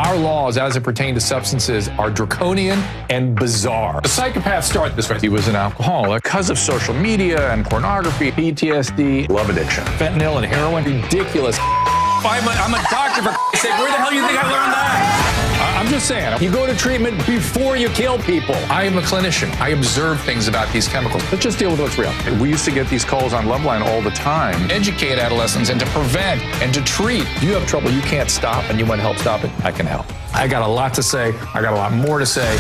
Our laws as it pertains to substances are draconian and bizarre. The psychopaths start this way. He was an alcoholic because of social media and pornography, PTSD, love addiction, fentanyl and heroin. Ridiculous. I'm a doctor, for sake. Where the hell do you think I learned that? I'm just saying, you go to treatment before you kill people. I am a clinician. I observe things about these chemicals. Let's just deal with what's real. We used to get these calls on Loveline all the time. Educate adolescents and to prevent and to treat. If you have trouble you can't stop and you want help stop it, I can help. I got a lot to say. I got a lot more to say.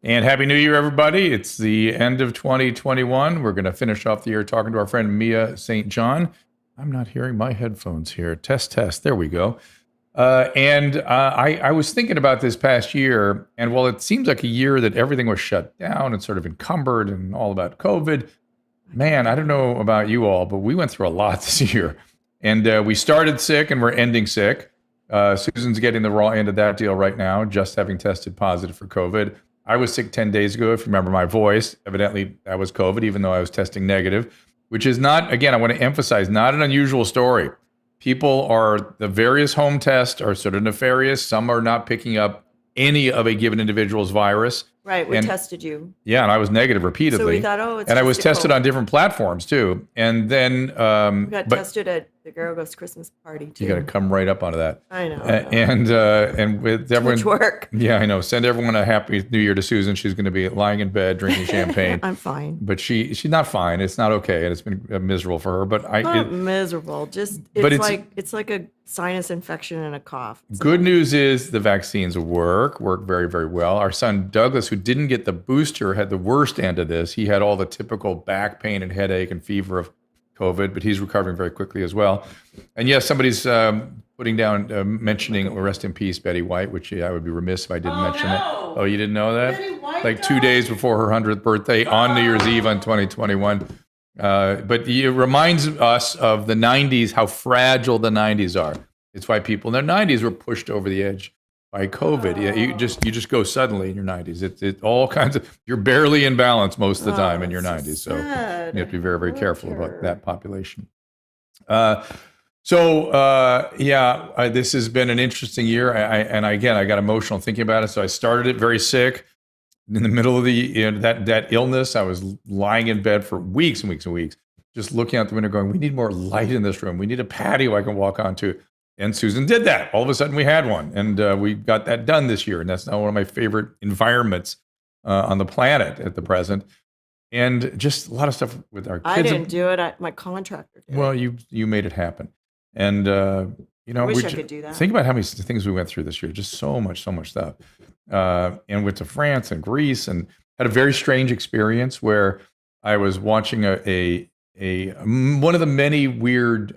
And Happy New Year, everybody. It's the end of 2021. We're going to finish off the year talking to our friend Mia St. John. I'm not hearing my headphones here. Test, test. There we go. I was thinking about this past year, and while it seems like a year that everything was shut down and sort of encumbered and all about COVID, man, I don't know about you all, but we went through a lot this year. And we started sick and we're ending sick. Susan's getting the raw end of that deal right now, just having tested positive for COVID. I was sick 10 days ago, if you remember my voice. Evidently, that was COVID, even though I was testing negative, which is not, again, I want to emphasize, not an unusual story. The various home tests are sort of nefarious. Some are not picking up any of a given individual's virus. Right, we tested you. Yeah, and I was negative repeatedly. So we thought, it's and I was tested on different platforms, too. And then... we got tested at the Garagos Christmas party, too. You got to come right up onto that. I know. And with everyone... Much work. Yeah, I know. Send everyone a happy New Year to Susan. She's going to be lying in bed drinking champagne. I'm fine. But she's not fine. It's not okay. And it's been miserable for her. But miserable. It's like a sinus infection and a cough. Good news is the vaccines work very, very well. Our son Douglas, who didn't get the booster, had the worst end of this. He had all the typical back pain and headache and fever of COVID, but he's recovering very quickly as well. And yes, somebody's putting down, mentioning, rest in peace, Betty White, which I would be remiss if I didn't mention it. Oh, you didn't know that? Betty White like 2 days before her 100th birthday on New Year's Eve on 2021. But it reminds us of the 90s, how fragile the 90s are. It's why people in their 90s were pushed over the edge by COVID. Yeah, you just go suddenly in your 90s. It all kinds of, you're barely in balance most of the time in your 90s. So you have to be very, very careful about that population. This has been an interesting year. I got emotional thinking about it. So I started it very sick. In the middle of that illness, I was lying in bed for weeks and weeks and weeks, just looking out the window going, we need more light in this room. We need a patio I can walk onto. And Susan did that. All of a sudden we had one. And we got that done this year. And that's now one of my favorite environments on the planet at the present. And just a lot of stuff with our kids. I didn't do it. My contractor did. Well, you made it happen. And, I wish I could do that. Think about how many things we went through this year. Just so much stuff. And went to France and Greece and had a very strange experience where I was watching one of the many weird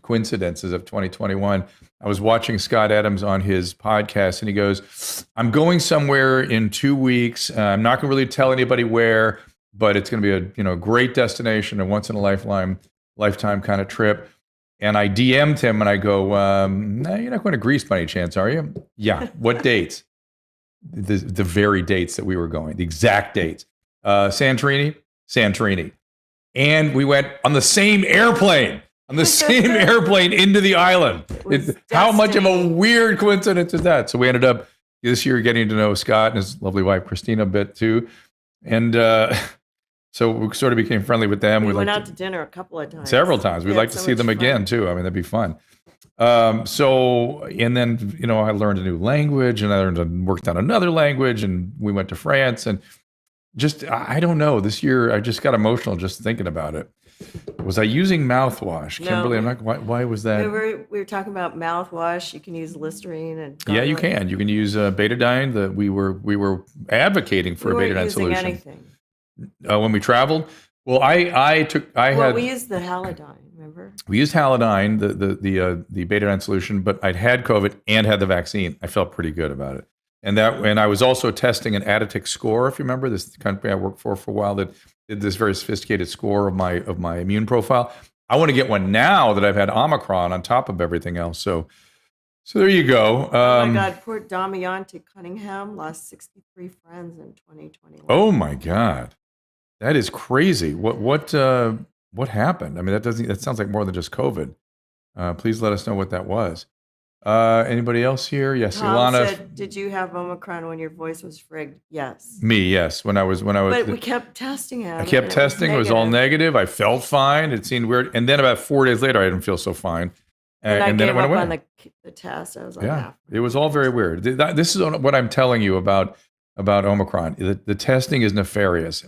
coincidences of 2021. I was watching Scott Adams on his podcast, and he goes, I'm going somewhere in 2 weeks. I'm not going to really tell anybody where, but it's going to be a great destination, a once in a lifetime kind of trip. And I DM'd him and I go, no, you're not going to Greece by any chance, are you? Yeah. What dates? The very dates that we were going, the exact dates. Santorini. And we went on the same airplane into the island. How much of a weird coincidence is that? So we ended up this year getting to know Scott and his lovely wife, Christina, a bit too. And so we sort of became friendly with them. We went out to dinner a couple of times. Several times. We'd like to see them again too. I mean, that'd be fun. And then, I learned a new language and I worked on another language and we went to France and just, I don't know, this year I just got emotional just thinking about it. Was I using mouthwash? No. Kimberly, I'm not, why was that? We were talking about mouthwash. You can use Listerine and garlic. Yeah, you can. You can use betadine. We were advocating for a betadine solution. Anything. When we traveled. Well, we used the Halidine, remember? We used Halidine, the betadine solution, but I'd had COVID and had the vaccine. I felt pretty good about it. And I was also testing an additive score, if you remember, this company I worked for a while that did this very sophisticated score of my immune profile. I want to get one now that I've had Omicron on top of everything else. So there you go. Oh my God, poor Damiante Cunningham lost 63 friends in 2021. Oh my God. That is crazy. What happened? I mean, that sounds like more than just COVID. Please let us know what that was. Anybody else here? Yes, Tom Ilana. said, "Did you have Omicron when your voice was frigged?" Yes. Me, yes. When I was. But we kept testing him. I kept testing. It was all negative. I felt fine. It seemed weird. And then about 4 days later, I didn't feel so fine. And then it went away. On the test. I was like, yeah, it was all very weird. This is what I'm telling you about Omicron. The testing is nefarious.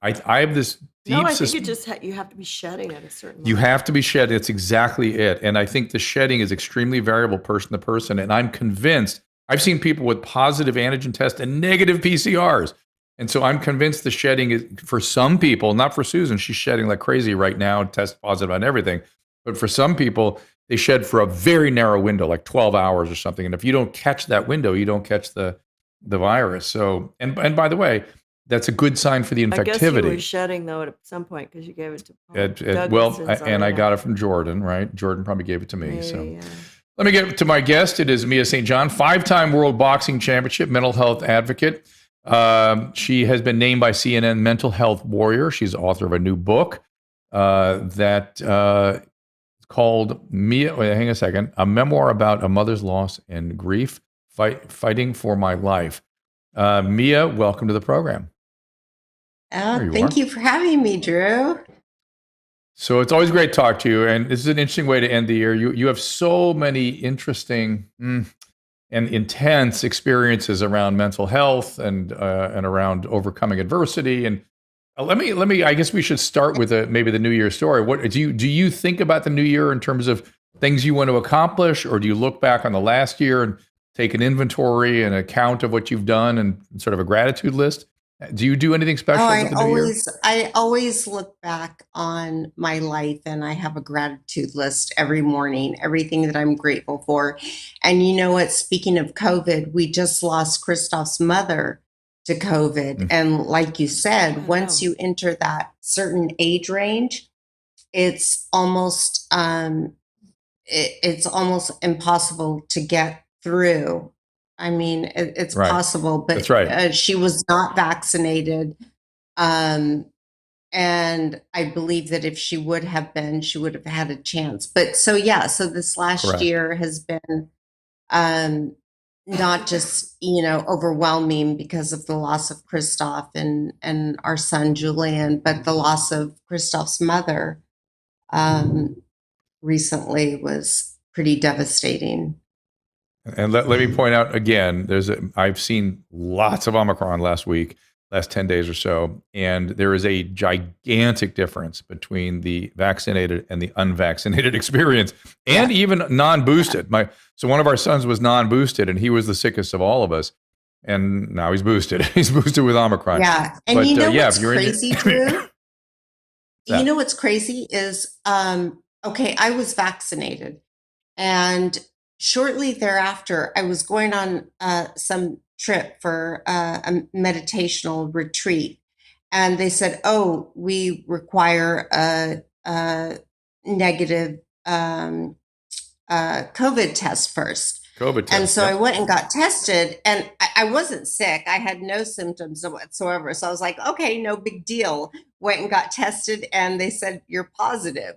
I have this deep. No, I think you have to be shedding at a certain moment. You have to be shedding. It's exactly it. And I think the shedding is extremely variable person to person. And I'm convinced, I've seen people with positive antigen tests and negative PCRs. And so I'm convinced the shedding is, for some people, not for Susan, she's shedding like crazy right now, test positive on everything. But for some people, they shed for a very narrow window, like 12 hours or something. And if you don't catch that window, you don't catch the virus. So, and by the way, that's a good sign for the infectivity. I guess you were shedding though at some point because you gave it to Paul. I got it from Jordan, right? Jordan probably gave it to me. Maybe, so let me get to my guest. It is Mia St. John, 5-time World Boxing Championship, mental health advocate. She has been named by CNN Mental Health Warrior. She's author of a new book that called Mia. Wait, hang on a second. A memoir about a mother's loss and grief, fighting for my life. Mia, welcome to the program. Thank you for having me, Drew. So it's always great to talk to you, and this is an interesting way to end the year. You have so many interesting and intense experiences around mental health and around overcoming adversity. And let me. I guess we should start with maybe the New Year story. What do you think about the New Year in terms of things you want to accomplish, or do you look back on the last year and take an inventory and account of what you've done and sort of a gratitude list? Do you do anything special? I always look back on my life, and I have a gratitude list every morning, everything that I'm grateful for. And you know what? Speaking of COVID, we just lost Christoph's mother to COVID. Mm-hmm. And like you said, once you enter that certain age range, it's almost impossible to get through. I mean, it's right. Possible, but that's right. She was not vaccinated. And I believe that if she would have been, she would have had a chance. But so this last Correct. Year has been not just, overwhelming because of the loss of Christoph and our son, Julian, but the loss of Christoph's mother recently was pretty devastating. And let me point out again, I've seen lots of Omicron last 10 days or so, and there is a gigantic difference between the vaccinated and the unvaccinated experience, and even non-boosted. So one of our sons was non-boosted, and he was the sickest of all of us, and now he's boosted. He's boosted with Omicron. Yeah, and what's crazy, Drew? You know what's crazy is, I was vaccinated, and shortly thereafter, I was going on some trip for a meditational retreat. And they said, we require a negative COVID test first. COVID test. And so I went and got tested, and I wasn't sick. I had no symptoms whatsoever. So I was like, okay, no big deal. Went and got tested, and they said, you're positive.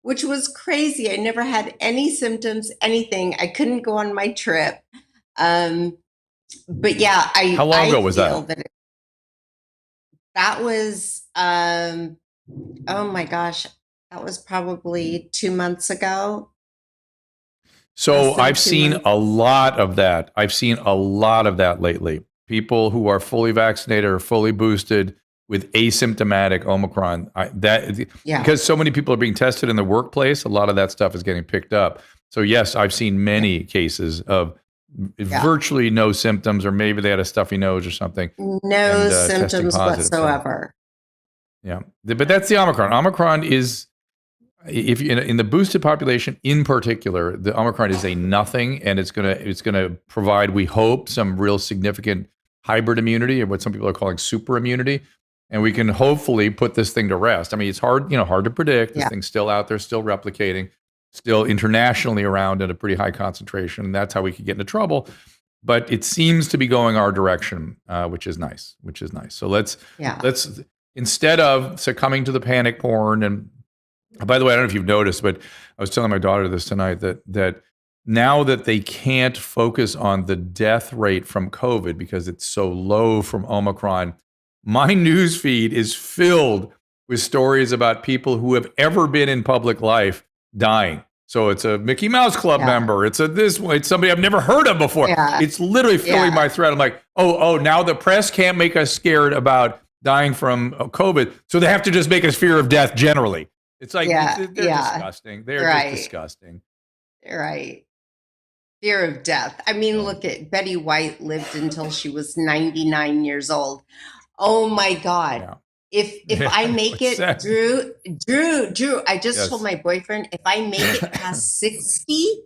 Which was crazy. I never had any symptoms, anything. I couldn't go on my trip. But yeah, How long ago was that? That was, oh my gosh, that was probably 2 months ago. So I've seen a lot of that. I've seen a lot of that lately. People who are fully vaccinated or fully boosted with asymptomatic Omicron, because so many people are being tested in the workplace, a lot of that stuff is getting picked up. So yes, I've seen many cases of virtually no symptoms, or maybe they had a stuffy nose or something. No symptoms whatsoever. Yeah, but that's the Omicron. Omicron is, if in the boosted population in particular, the Omicron is a nothing, and it's gonna provide, we hope, some real significant hybrid immunity, or what some people are calling super immunity. And we can hopefully put this thing to rest. I mean, it's hard to predict. This thing's still out there, still replicating, still internationally around at a pretty high concentration. And that's how we could get into trouble. But it seems to be going our direction, which is nice. So let's instead of succumbing to the panic porn. And by the way, I don't know if you've noticed, but I was telling my daughter this tonight that now that they can't focus on the death rate from COVID because it's so low from Omicron, my news feed is filled with stories about people who have ever been in public life dying. So it's a Mickey Mouse Club member. It's it's somebody I've never heard of before. It's literally filling my thread. I'm like, oh, now the press can't make us scared about dying from COVID, so they have to just make us fear of death generally. It's like, they're disgusting. They're just disgusting. Right. Fear of death. I mean, look at Betty White lived until she was 99 years old. Oh my God. Yeah. If I make it, Drew, I just told my boyfriend, if I make it past 60,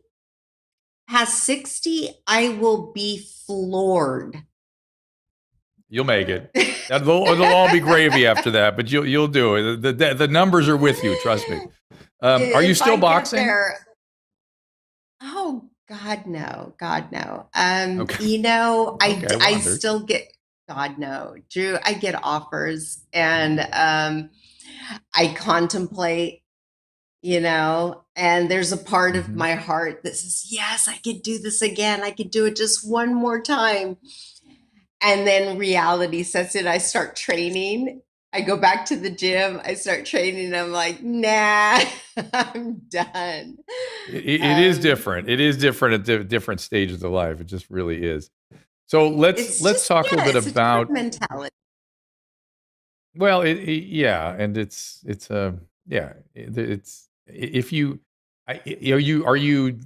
I will be floored. You'll make it. It'll all be gravy after that, but you'll do it. The numbers are with you. Trust me. Are you still boxing? Oh God, no. Okay. I still get. God, no. Drew, I get offers and I contemplate, and there's a part of my heart that says, yes, I could do this again. I could do it just one more time. And then reality sets in. I start training. I go back to the gym. I start training. And I'm like, nah, I'm done. It is different. It is different at different stages of life. It just really is. So let's talk a little bit about mentality. Well, and it's if you are you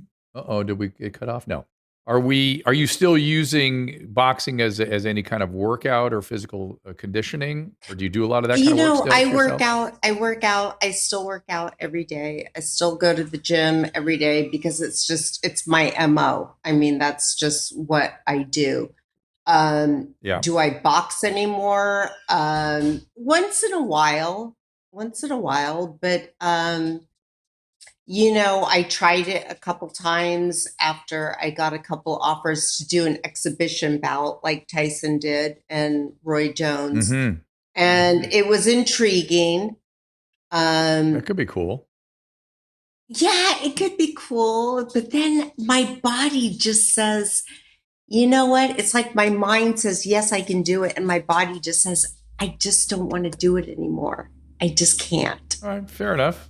did we get cut off? No. Are you still using boxing as any kind of workout or physical conditioning, or do you do a lot of that kind of work still I work out. I still work out every day. I still go to the gym every day because it's my MO. I mean, that's just what I do. Do I box anymore? Once in a while, but I tried it a couple times after I got a couple offers to do an exhibition bout like Tyson did and Roy Jones. And it was intriguing. That could be cool. Yeah, it could be cool. But then my body just says, you know what? It's like my mind says, yes, I can do it. And my body just says, I just don't want to do it anymore. I just can't. All right. Fair enough.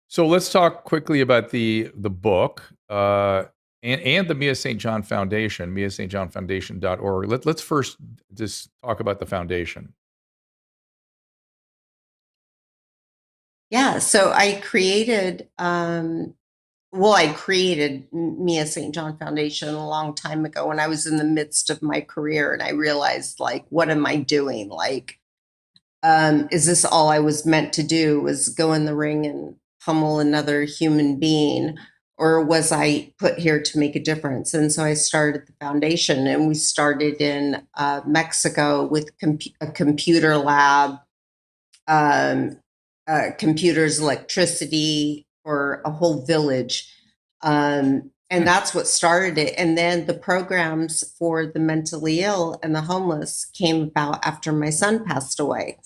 So let's talk quickly about the book and the Mia St. John Foundation, miastjohnfoundation.org. Let's first just talk about the foundation. Yeah. So I created Mia St. John Foundation a long time ago when I was in the midst of my career, and I realized, like, what am I doing? Like, is this all I was meant to do, was go in the ring and pummel another human being, or was I put here to make a difference? And so I started the foundation, and we started in Mexico with a computer lab, computers, electricity for a whole village. And that's what started it. And then the programs for the mentally ill and the homeless came about after my son passed away.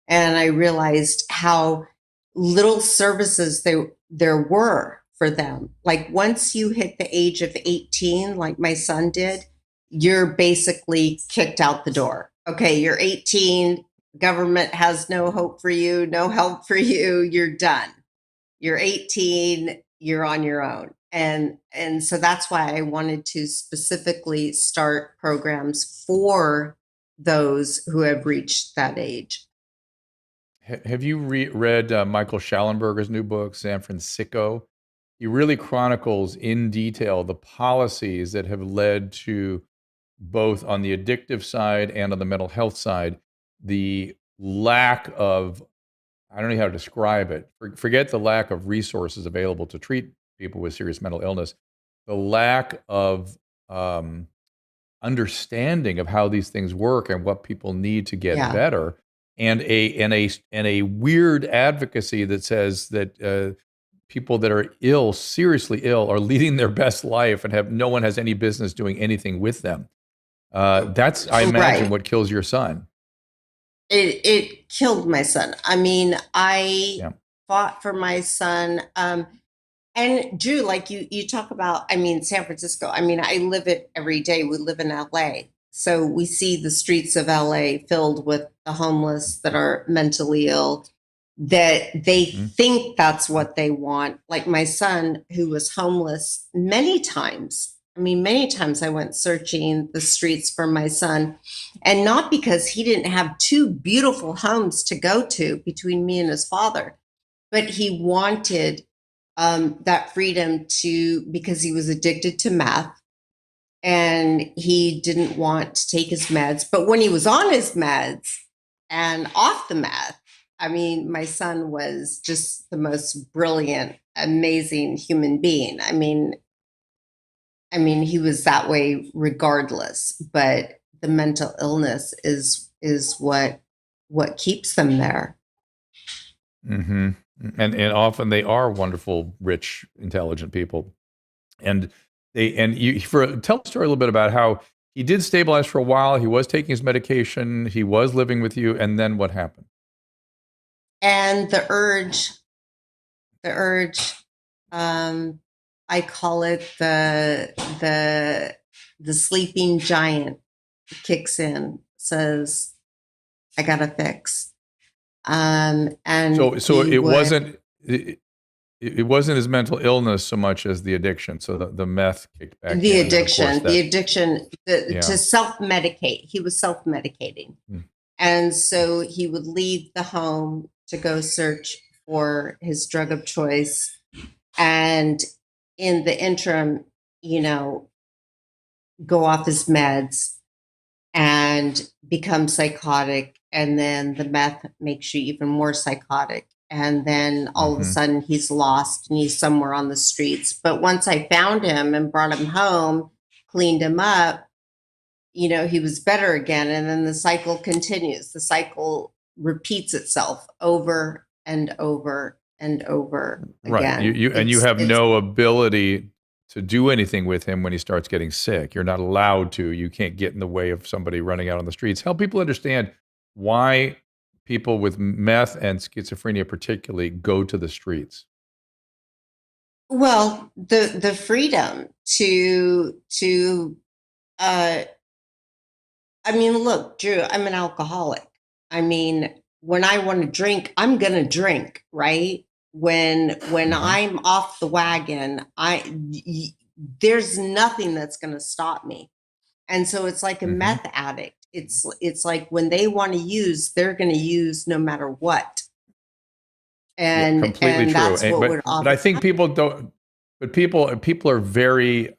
And I realized how little services there were for them. Like, once you hit the age of 18, like my son did, you're basically kicked out the door. Okay, you're 18, government has no hope for you, no help for you, you're done. You're 18, you're on your own. And so that's why I wanted to specifically start programs for those who have reached that age. Have you read Michael Schallenberger's new book, San Francisco? He really chronicles in detail the policies that have led to, both on the addictive side and on the mental health side, the lack of, I don't know how to describe it. Forget the lack of resources available to treat people with serious mental illness. The lack of understanding of how these things work and what people need to get better, and a weird advocacy that says that people that are ill, seriously ill, are leading their best life and no one has any business doing anything with them. That's, I imagine, what kills your son. It killed my son. I mean, I fought for my son. And Drew, like you talk about, I mean, San Francisco, I mean, I live it every day. We live in LA. So we see the streets of LA filled with the homeless that are mentally ill, that they think that's what they want. Like my son, who was homeless many times. I mean, many times I went searching the streets for my son, and not because he didn't have two beautiful homes to go to between me and his father, but he wanted that freedom because he was addicted to meth and he didn't want to take his meds. But when he was on his meds and off the meth, I mean, my son was just the most brilliant, amazing human being. I mean, he was that way regardless, but the mental illness is what keeps them there. Mm-hmm. And often they are wonderful, rich, intelligent people. And tell the story a little bit about how he did stabilize for a while. He was taking his medication. He was living with you. And then what happened? And the urge, I call it the sleeping giant kicks in, says, I got to fix. And so it wasn't his mental illness so much as the addiction. So the meth kicked back. The addiction, to self-medicate. He was self-medicating. And so he would leave the home to go search for his drug of choice. And in the interim, go off his meds and become psychotic. And then the meth makes you even more psychotic. And then all of a sudden he's lost and he's somewhere on the streets. But once I found him and brought him home, cleaned him up, he was better again. And then the cycle continues. The cycle repeats itself over and over and over again. Right. You have no ability to do anything with him when he starts getting sick. You're not allowed to. You can't get in the way of somebody running out on the streets. Help people understand why people with meth and schizophrenia particularly go to the streets. Well, the freedom I mean, look, Drew, I'm an alcoholic. I mean, when I want to drink, I'm going to drink, right? When I'm off the wagon, there's nothing that's going to stop me. And so it's like a meth addict. It's like when they want to use, they're going to use no matter what. And completely true. That's what would offer. But I think people don't. But people are very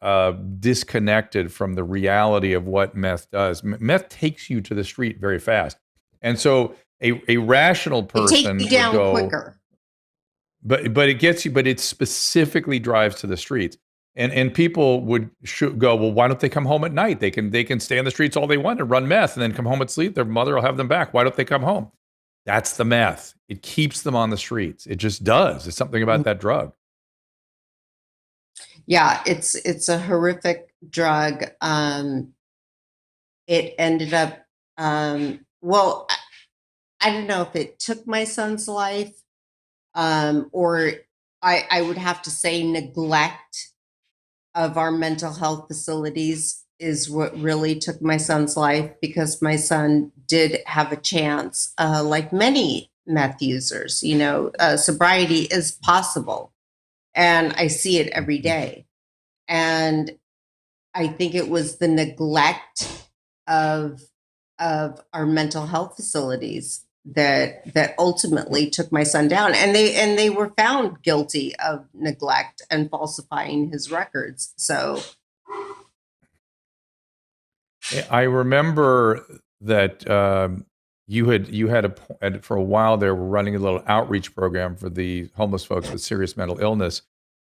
disconnected from the reality of what meth does. Meth takes you to the street very fast, and so a rational person takes you down would go quicker. But it gets you. But it specifically drives to the streets, and people would go, well, why don't they come home at night? They can stay on the streets all they want and run meth, and then come home and sleep. Their mother will have them back. Why don't they come home? That's the meth. It keeps them on the streets. It just does. It's something about that drug. Yeah, it's a horrific drug. It ended up, well, I don't know if it took my son's life, or I would have to say neglect of our mental health facilities is what really took my son's life, because my son did have a chance, like many meth users, sobriety is possible. And I see it every day. And I think it was the neglect of our mental health facilities that ultimately took my son down. And they were found guilty of neglect and falsifying his records. So I remember that you had for a while there were running a little outreach program for the homeless folks with serious mental illness,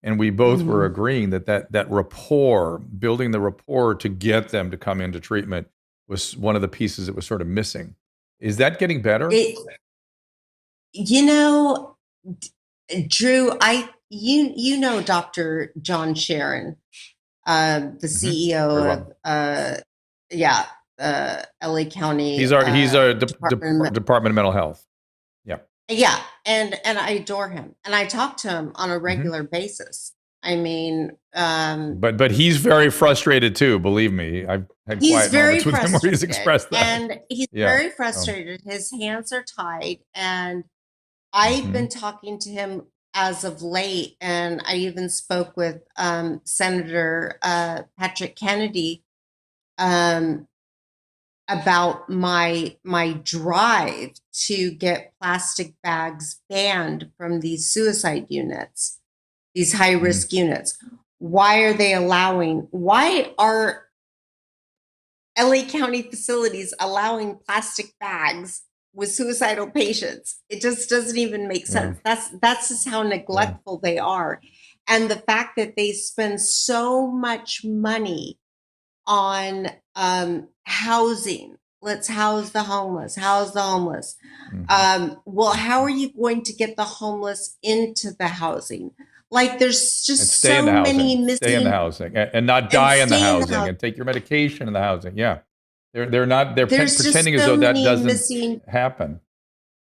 and we both were agreeing that rapport, building the rapport to get them to come into treatment, was one of the pieces that was sort of missing. Is that getting better? Drew, Dr. John Sharon, the CEO of LA County. He's our Department Department of Mental Health. Yeah. Yeah. And I adore him. And I talk to him on a regular basis. I mean, but he's very frustrated too. Believe me, I've had quiet moments with him where he's expressed that, and he's very frustrated. His hands are tied, and I've been talking to him as of late, and I even spoke with Senator Patrick Kennedy about my drive to get plastic bags banned from these suicide units, these high-risk units. Why are LA County facilities allowing plastic bags with suicidal patients? It just doesn't even make sense. That's just how neglectful they are. And the fact that they spend so much money on housing. Let's house the homeless. Well, how are you going to get the homeless into the housing? Like, there's just so many missing. Stay in the housing and not die in the housing and take your medication in the housing. Yeah, they're pretending as though that doesn't happen.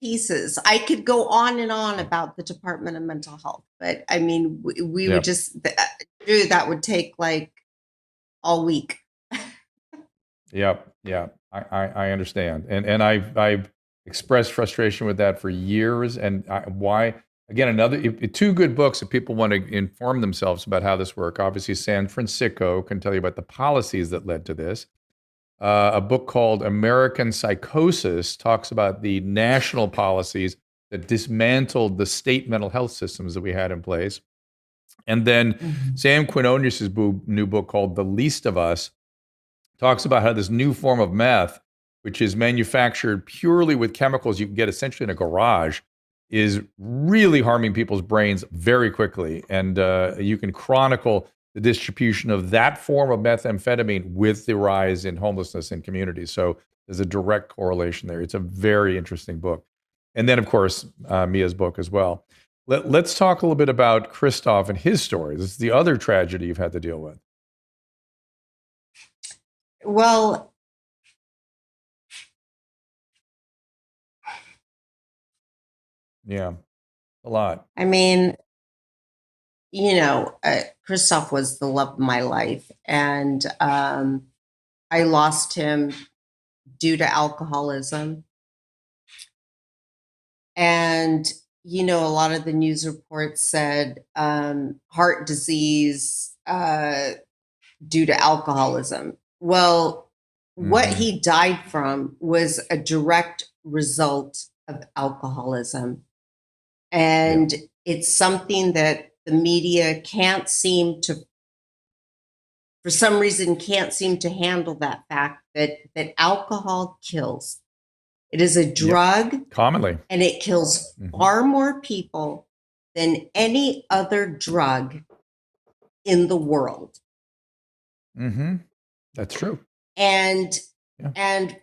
Pieces. I could go on and on about the Department of Mental Health, but I mean, we would just that would take like all week. Yeah, I understand, and I've expressed frustration with that for years, and why. Again, two good books if people want to inform themselves about how this works. Obviously, San Francisco can tell you about the policies that led to this. A book called American Psychosis talks about the national policies that dismantled the state mental health systems that we had in place. And then Sam Quinones's new book called The Least of Us talks about how this new form of meth, which is manufactured purely with chemicals you can get essentially in a garage, is really harming people's brains very quickly. And you can chronicle the distribution of that form of methamphetamine with the rise in homelessness in communities. So there's a direct correlation there. It's a very interesting book. And then, of course, Mia's book as well. Let's talk a little bit about Christoph and his story. This is the other tragedy you've had to deal with. Well, yeah, a lot. I mean, Christoph was the love of my life, and I lost him due to alcoholism. And, a lot of the news reports said heart disease due to alcoholism. Well, what he died from was a direct result of alcoholism. And it's something that the media for some reason, can't seem to handle that fact that alcohol kills. It is a drug, commonly, and it kills far more people than any other drug in the world. That's true. And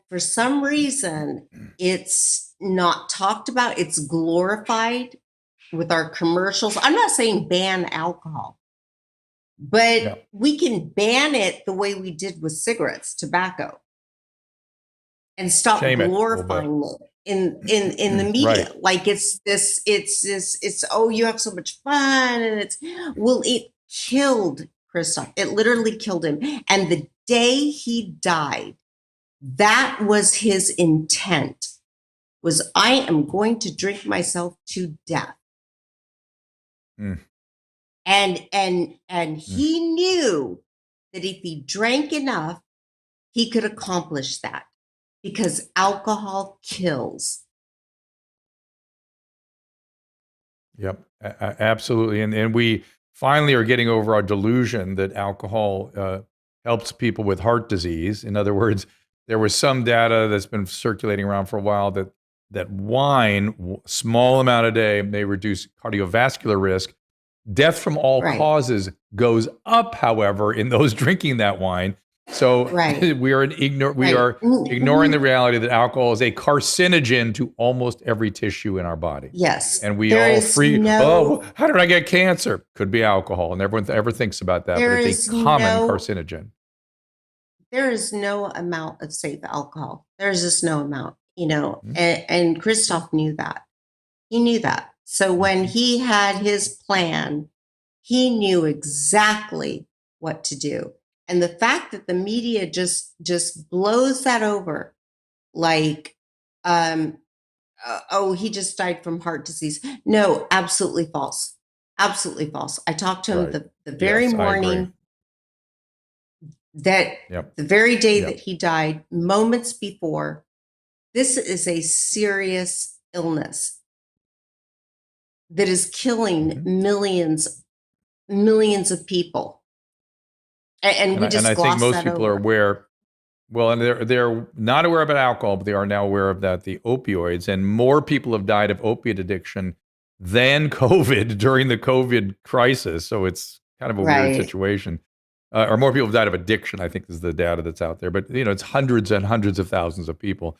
for some reason, it's not talked about. It's glorified with our commercials. I'm not saying ban alcohol, but we can ban it the way we did with cigarettes, tobacco, and stop glorifying it in the media. Like it's oh, you have so much fun, and it killed Christoph. It literally killed him. And the day he died, that was his intent, was I am going to drink myself to death. And he knew that if he drank enough, he could accomplish that, because alcohol kills. Yep, absolutely. And we finally are getting over our delusion that alcohol helps people with heart disease. In other words, there was some data that's been circulating around for a while that wine, small amount a day, may reduce cardiovascular risk. Death from all causes goes up, however, in those drinking that wine. So we are ignoring the reality that alcohol is a carcinogen to almost every tissue in our body. Yes. And we all how did I get cancer? Could be alcohol. And everyone ever thinks about that, but it's a common carcinogen. there is no amount of safe alcohol. There's just no amount, and Christoph knew that. He knew that. So when he had his plan, he knew exactly what to do. And the fact that the media just blows that over, like, oh, he just died from heart disease. No, absolutely false. Absolutely false. I talked to him the very morning that the very day that he died, moments before. This is a serious illness that is killing millions of people. And we just I think most people over. are aware. Well, and they're not aware about alcohol, but they are now aware of the opioids, and more people have died of opiate addiction than COVID during the COVID crisis. So it's kind of a weird situation. Or more people have died of addiction, I think is the data that's out there. But it's hundreds and hundreds of thousands of people.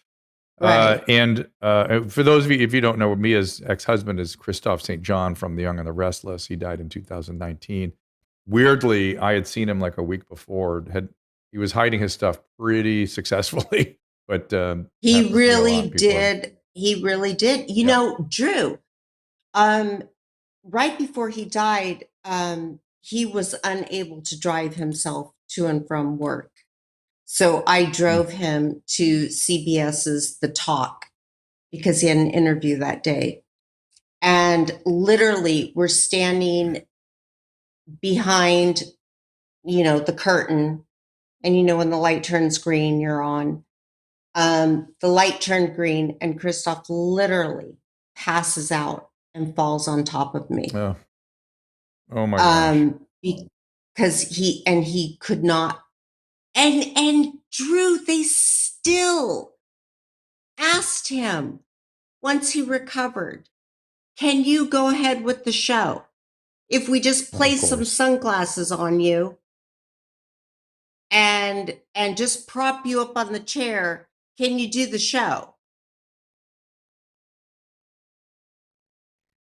And for those of you, if you don't know, Mia's ex-husband is Christophe St. John from The Young and the Restless. He died in 2019. Weirdly, I had seen him like a week before. He was hiding his stuff pretty successfully, but he really did. He really did. You know, Drew, right before he died, he was unable to drive himself to and from work. So I drove him to CBS's The Talk because he had an interview that day. And literally, we're standing behind, the curtain. And, when the light turns green, you're on. The light turned green, and Christoph literally passes out and falls on top of me. Oh my gosh. Because he could not. And Drew, they still asked him once he recovered, can you go ahead with the show? If we just place some sunglasses on you and just prop you up on the chair, can you do the show?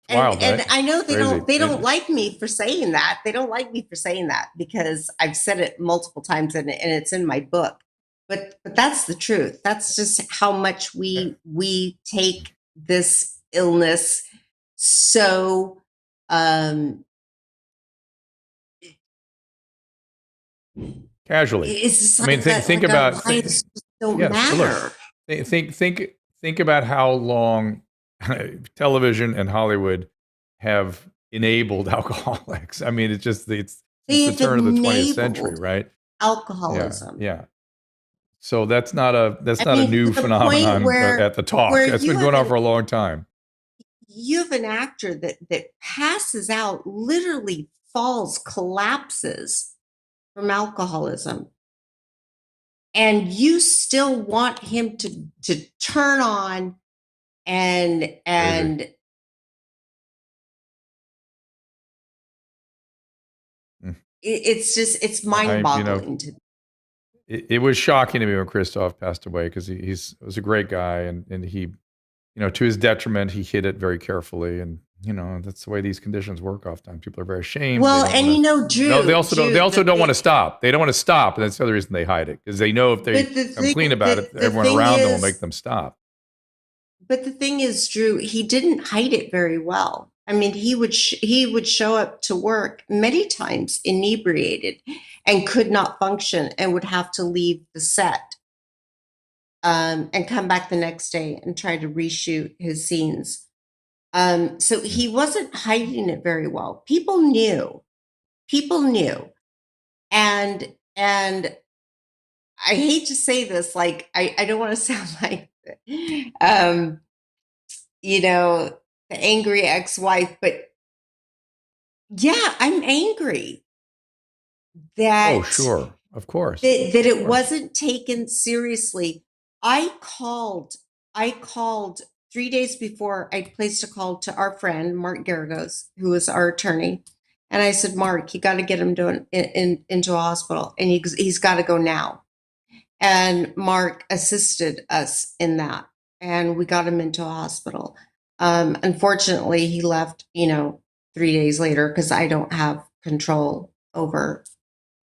Wild, and right? I know they don't like me for saying that. They don't like me for saying that because I've said it multiple times and it's in my book. But that's the truth. That's just how much we take this illness so casually. It's I mean, think about don't matter. Think about how long television and Hollywood have enabled alcoholics. I mean, it's the turn of the 20th century, right? Alcoholism. Yeah. So that's not a new phenomenon at the Talk. That's been going on for a long time. You have an actor that passes out, literally falls, collapses from alcoholism. And you still want him to turn on and it's mind-boggling to me. It was shocking to me when Christoph passed away because he was a great guy and he, to his detriment, he hid it very carefully. And, that's the way these conditions work often. People are very ashamed. Well, and Drew. They also don't want to stop. They don't want to stop. And that's the other reason they hide it because they know if they come clean about it, everyone around them will make them stop. But the thing is, Drew, he didn't hide it very well. I mean, he would show up to work many times inebriated and could not function and would have to leave the set and come back the next day and try to reshoot his scenes. So he wasn't hiding it very well. People knew. And I hate to say this, like, I don't want to sound like, the angry ex-wife, but yeah, I'm angry that. Oh, sure. Of course. That it wasn't taken seriously. I called 3 days before. I placed a call to our friend, Mark Garagos, who was our attorney. And I said, Mark, you got to get him into a hospital and he's got to go now. And Mark assisted us in that. And we got him into a hospital. Unfortunately, he left, 3 days later because I don't have control over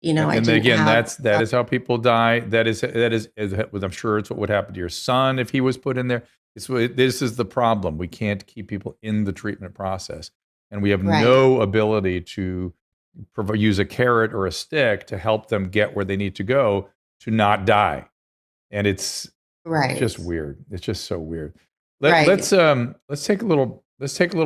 I And didn't again, have. that is how people die. That is, I'm sure it's what would happen to your son if he was put in there. This is the problem. We can't keep people in the treatment process, and we have Right. no ability to use a carrot or a stick to help them get where they need to go to not die. And it's Right. just weird. It's just so weird. Right. Let's take a little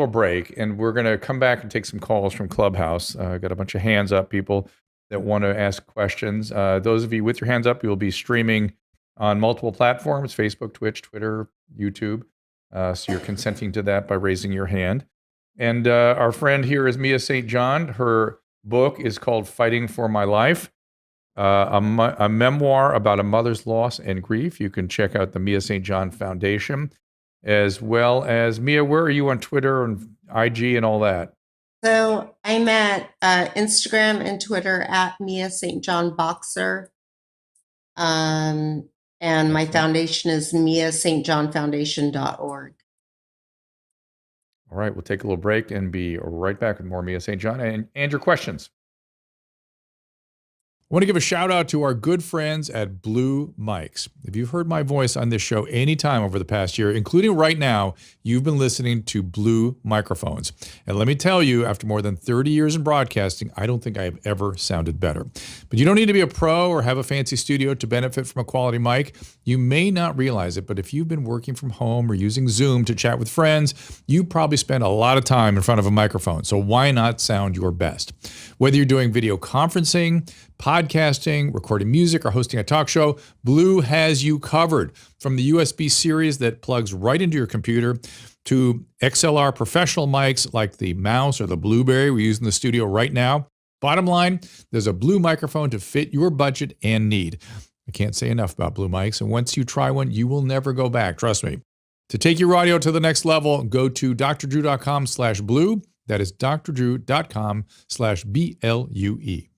break, and we're going to come back and take some calls from Clubhouse. Got a bunch of hands up, people that want to ask questions. Those of you with your hands up, you'll be streaming on multiple platforms: Facebook, Twitch, Twitter, YouTube. So you're consenting to that by raising your hand. And our friend here is Mia St. John. Her book is called Fighting for My Life, a memoir about a mother's loss and grief. You can check out the Mia St. John Foundation, as well as, Mia, where are you on Twitter and IG and all that? So I'm at Instagram and Twitter at Mia St. John Boxer. And my foundation is miastjohnfoundation.org. All right, we'll take a little break and be right back with more Mia St. John and your questions. I want to give a shout out to our good friends at Blue Mics. If you've heard my voice on this show any time over the past year, including right now, you've been listening to Blue microphones. And let me tell you, after more than 30 years in broadcasting, I don't think I have ever sounded better. But you don't need to be a pro or have a fancy studio to benefit from a quality mic. You may not realize it, but if you've been working from home or using Zoom to chat with friends, you probably spend a lot of time in front of a microphone. So why not sound your best? Whether you're doing video conferencing, podcasting, recording music, or hosting a talk show, Blue has you covered. From the USB series that plugs right into your computer to XLR professional mics like the Mouse or the Blueberry we use in the studio right now. Bottom line, there's a Blue microphone to fit your budget and need. I can't say enough about Blue mics, and once you try one, you will never go back, trust me. To take your audio to the next level, go to drdrew.com/blue. That is drdrew.com/BLUE.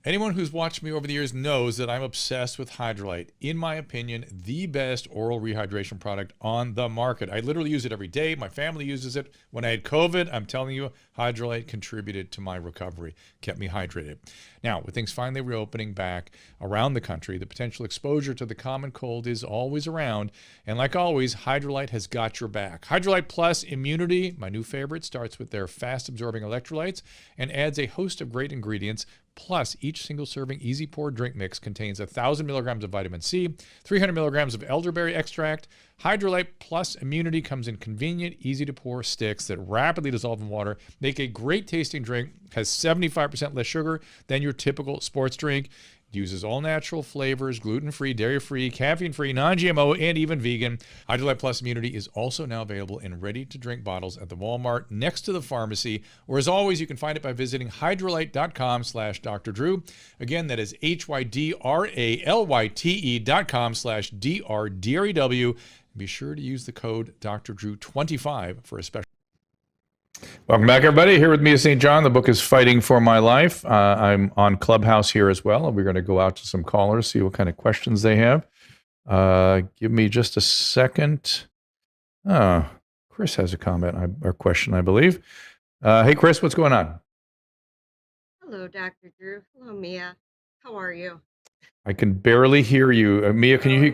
Anyone who's watched me over the years knows that I'm obsessed with Hydrolyte. In my opinion, the best oral rehydration product on the market. I literally use it every day. My family uses it. When I had COVID, I'm telling you, Hydrolyte contributed to my recovery, kept me hydrated. Now, with things finally reopening back around the country, the potential exposure to the common cold is always around. And like always, Hydrolyte has got your back. Hydrolyte Plus Immunity, my new favorite, starts with their fast-absorbing electrolytes and adds a host of great ingredients. Plus, each single serving easy pour drink mix contains 1,000 milligrams of vitamin C, 300 milligrams of elderberry extract. Hydrolyte Plus Immunity comes in convenient, easy to pour sticks that rapidly dissolve in water, make a great tasting drink, has 75% less sugar than your typical sports drink. It uses all natural flavors, gluten-free, dairy-free, caffeine-free, non-GMO, and even vegan. Hydrolyte Plus Immunity is also now available in ready-to-drink bottles at the Walmart next to the pharmacy, or as always, you can find it by visiting hydrolyte.com/drdrew. Again, that is HYDRALYTE.com/DRDREW. Be sure to use the code DRDrew25 for a special. Welcome back, everybody. Here with Mia St. John. The book is Fighting for My Life. I'm on Clubhouse here as well, and we're going to go out to some callers, see what kind of questions they have. Give me just a second. Chris has a comment or question, I believe. Hey, Chris, what's going on? Hello, Dr. Drew. Hello, Mia. How are you? I can barely hear you. Mia, can you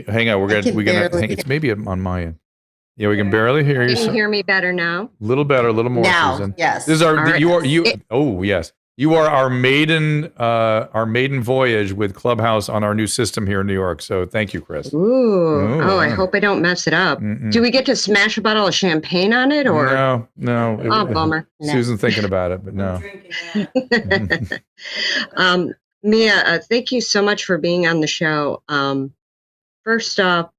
hang on? It's maybe on my end. Yeah, we can barely hear you. Can you hear me better now? A little better, a little more. Now, Susan. yes. This is yes. You are our maiden voyage with Clubhouse on our new system here in New York. So thank you, Chris. I hope I don't mess it up. Do we get to smash a bottle of champagne on it, or no? Oh, bummer. Susan's thinking about it, but no. Mia, thank you so much for being on the show. First off,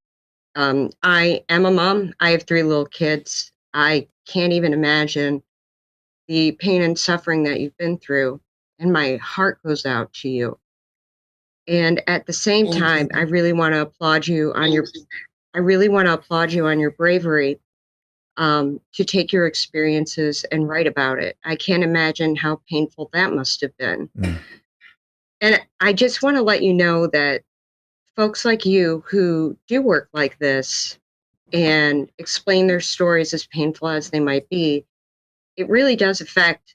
I am a mom. I have 3 little kids. I can't even imagine the pain and suffering that you've been through, and my heart goes out to you. And at the same time, I really want to applaud you on your bravery to take your experiences and write about it. I can't imagine how painful that must have been. And I just want to let you know that folks like you who do work like this and explain their stories, as painful as they might be, it really does affect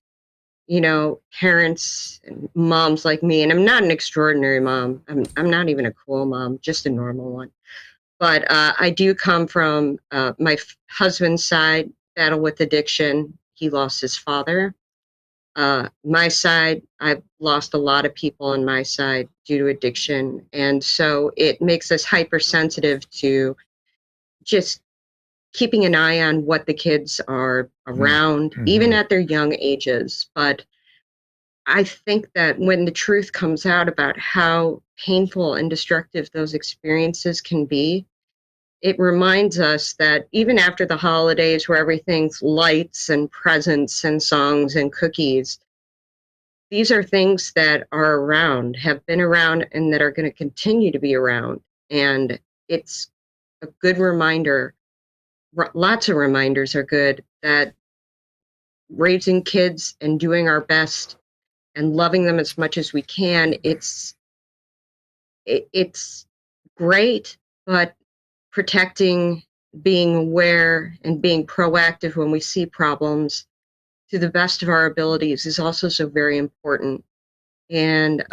parents and moms like me, and I'm not an extraordinary mom. I'm not even a cool mom, just a normal one. But I do come from my husband's side, battle with addiction. He lost his father. My side, I've lost a lot of people on my side due to addiction. And so it makes us hypersensitive to just keeping an eye on what the kids are around, even at their young ages. But I think that when the truth comes out about how painful and destructive those experiences can be, it reminds us that even after the holidays where everything's lights and presents and songs and cookies, these are things that are around, have been around, and that are going to continue to be around. And it's a good reminder, lots of reminders are good, that raising kids and doing our best and loving them as much as we can, it's great, but protecting, being aware, and being proactive when we see problems to the best of our abilities is also so very important. And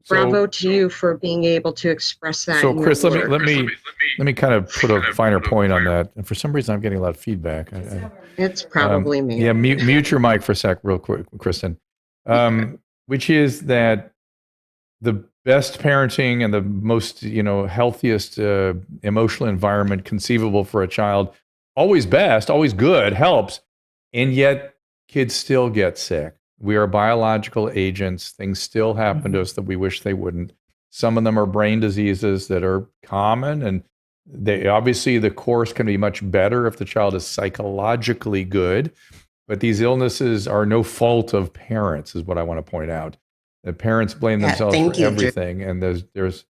bravo to you for being able to express that. So, Chris, let me kind of put a finer point on that. And for some reason, I'm getting a lot of feedback. It's probably me. Yeah, mute your mic for a sec, real quick, Kristen. Which is that the best parenting and the most, healthiest emotional environment conceivable for a child, always best, always good, helps, and yet kids still get sick. We are biological agents. Things still happen to us that we wish they wouldn't. Some of them are brain diseases that are common, and obviously the course can be much better if the child is psychologically good. But these illnesses are no fault of parents, is what I want to point out. The parents blame themselves for everything, and there's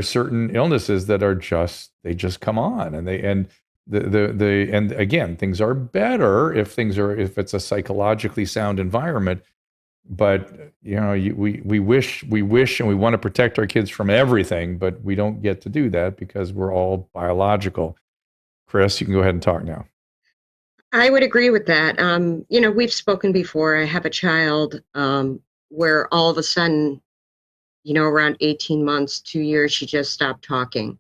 certain illnesses that are just come on, and and again, things are better if it's a psychologically sound environment. But we wish and we want to protect our kids from everything, but we don't get to do that because we're all biological. Chris, you can go ahead and talk now. I would agree with that. We've spoken before. I have a child where all of a sudden, around 18 months, 2 years, she just stopped talking.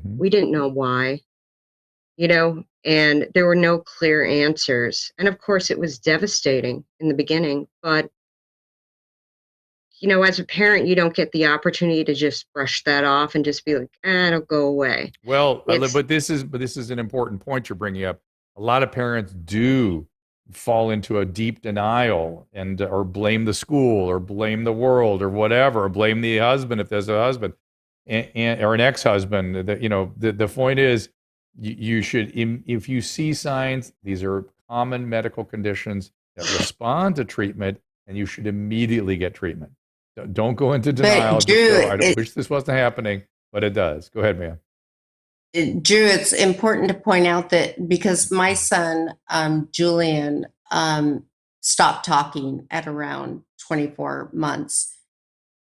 We didn't know why, and there were no clear answers. And of course, it was devastating in the beginning. But, as a parent, you don't get the opportunity to just brush that off and just be like, it'll go away. Well, but this is an important point you're bringing up. A lot of parents do fall into a deep denial or blame the school or blame the world or whatever, or blame the husband if there's a husband or an ex-husband. The point is you should, if you see signs, these are common medical conditions that respond to treatment, and you should immediately get treatment. Don't go into denial. I wish this wasn't happening, but it does. Go ahead, ma'am. Drew, it's important to point out that because my son, Julian, stopped talking at around 24 months,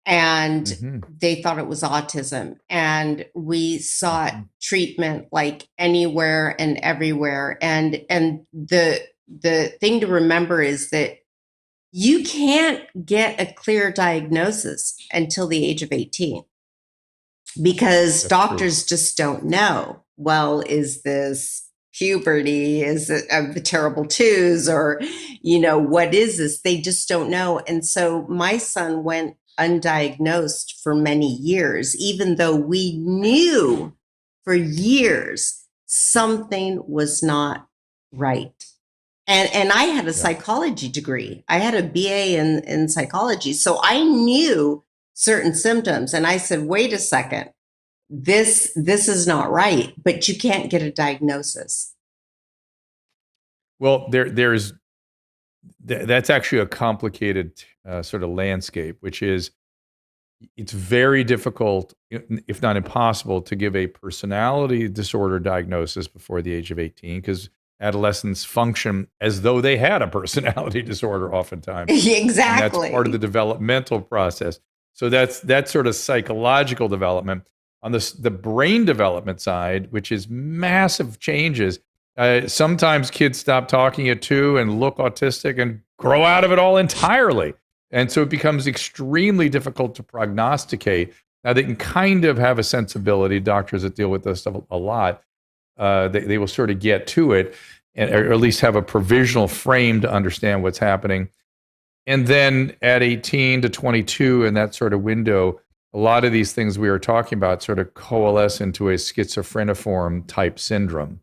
and they thought it was autism. And we sought treatment like anywhere and everywhere. And the thing to remember is that you can't get a clear diagnosis until the age of 18. Because doctors just don't know. Well, is this puberty? Is it the terrible twos? Or, what is this? They just don't know. And so my son went undiagnosed for many years, even though we knew for years something was not right. And I had a psychology degree. I had a BA in psychology. So I knew certain symptoms. And I said, wait a second, this is not right, but you can't get a diagnosis. Well, that's actually a complicated sort of landscape, which is it's very difficult, if not impossible, to give a personality disorder diagnosis before the age of 18, because adolescents function as though they had a personality disorder oftentimes. Exactly. And that's part of the developmental process. So that's sort of psychological development. On the brain development side, which is massive changes, Sometimes kids stop talking at 2 and look autistic and grow out of it all entirely. And so it becomes extremely difficult to prognosticate. Now, they can kind of have a sensibility. Doctors that deal with this stuff a lot, they will sort of get to it, or at least have a provisional frame to understand what's happening. And then at 18 to 22, in that sort of window, a lot of these things we are talking about sort of coalesce into a schizophreniform type syndrome.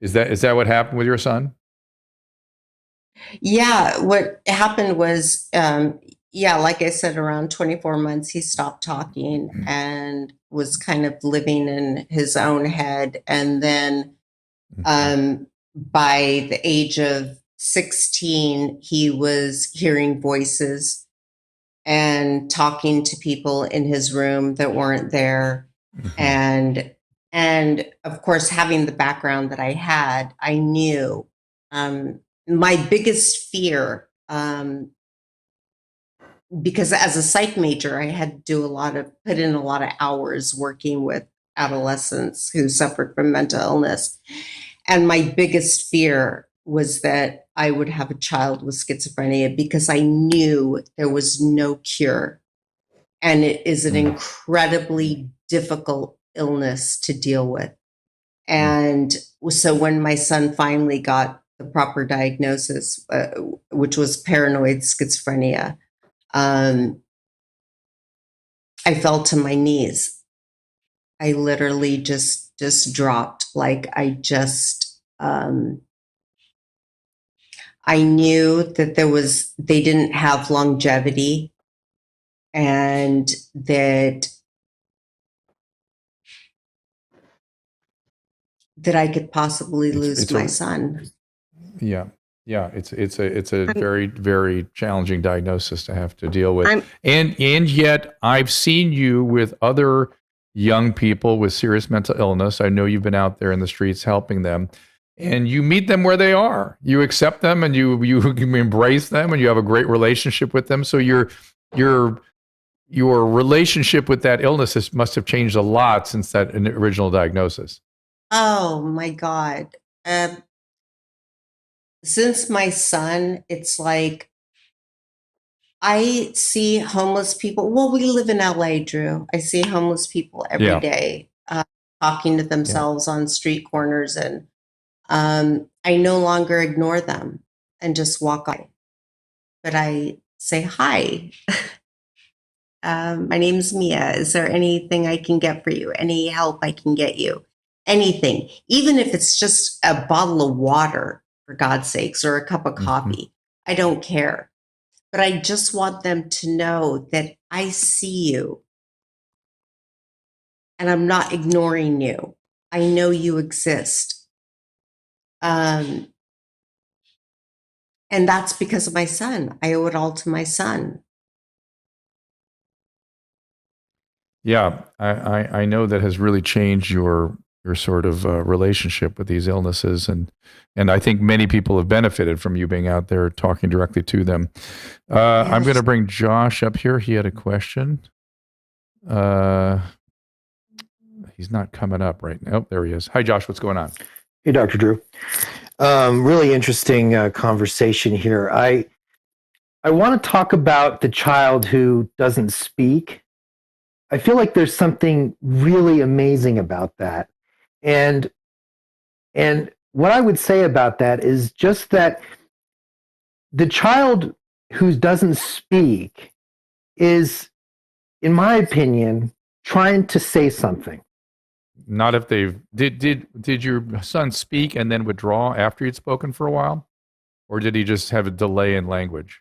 Is that what happened with your son? Yeah, what happened was, like I said, around 24 months, he stopped talking and was kind of living in his own head. And then by the age of 16, he was hearing voices and talking to people in his room that weren't there. And of course, having the background that I had, I knew my biggest fear, because as a psych major, I had to put in a lot of hours working with adolescents who suffered from mental illness. And my biggest fear was that I would have a child with schizophrenia, because I knew there was no cure. And it is an incredibly difficult illness to deal with. And so when my son finally got the proper diagnosis, which was paranoid schizophrenia, I fell to my knees. I literally just dropped. Like I knew that they didn't have longevity, and that I could possibly lose my son. Yeah. It's a very, very challenging diagnosis to have to deal with. And yet I've seen you with other young people with serious mental illness. I know you've been out there in the streets helping them, and you meet them where they are. You accept them, and you embrace them, and you have a great relationship with them. So your relationship with that illness must have changed a lot since that original diagnosis. Oh my God. Since my son, it's like I see homeless people. Well, we live in LA, Drew. I see homeless people every day talking to themselves on street corners, and I no longer ignore them and just walk by. But I say, hi, my name's Mia. Is there anything I can get for you? Any help I can get you? Anything, even if it's just a bottle of water, for God's sakes, or a cup of coffee. I don't care. But I just want them to know that I see you and I'm not ignoring you. I know you exist. And that's because of my son. I owe it all to my son. Yeah, I know that has really changed your sort of relationship with these illnesses, and I think many people have benefited from you being out there talking directly to them. I'm going to bring Josh up here. He had a question. He's not coming up right now. Oh, there he is. Hi, Josh. What's going on? Hey, Dr. Drew. Really interesting conversation here. I want to talk about the child who doesn't speak. I feel like there's something really amazing about that. And what I would say about that is just that the child who doesn't speak is, in my opinion, trying to say something. Not if they've did your son speak and then withdraw after he'd spoken for a while, or did he just have a delay in language?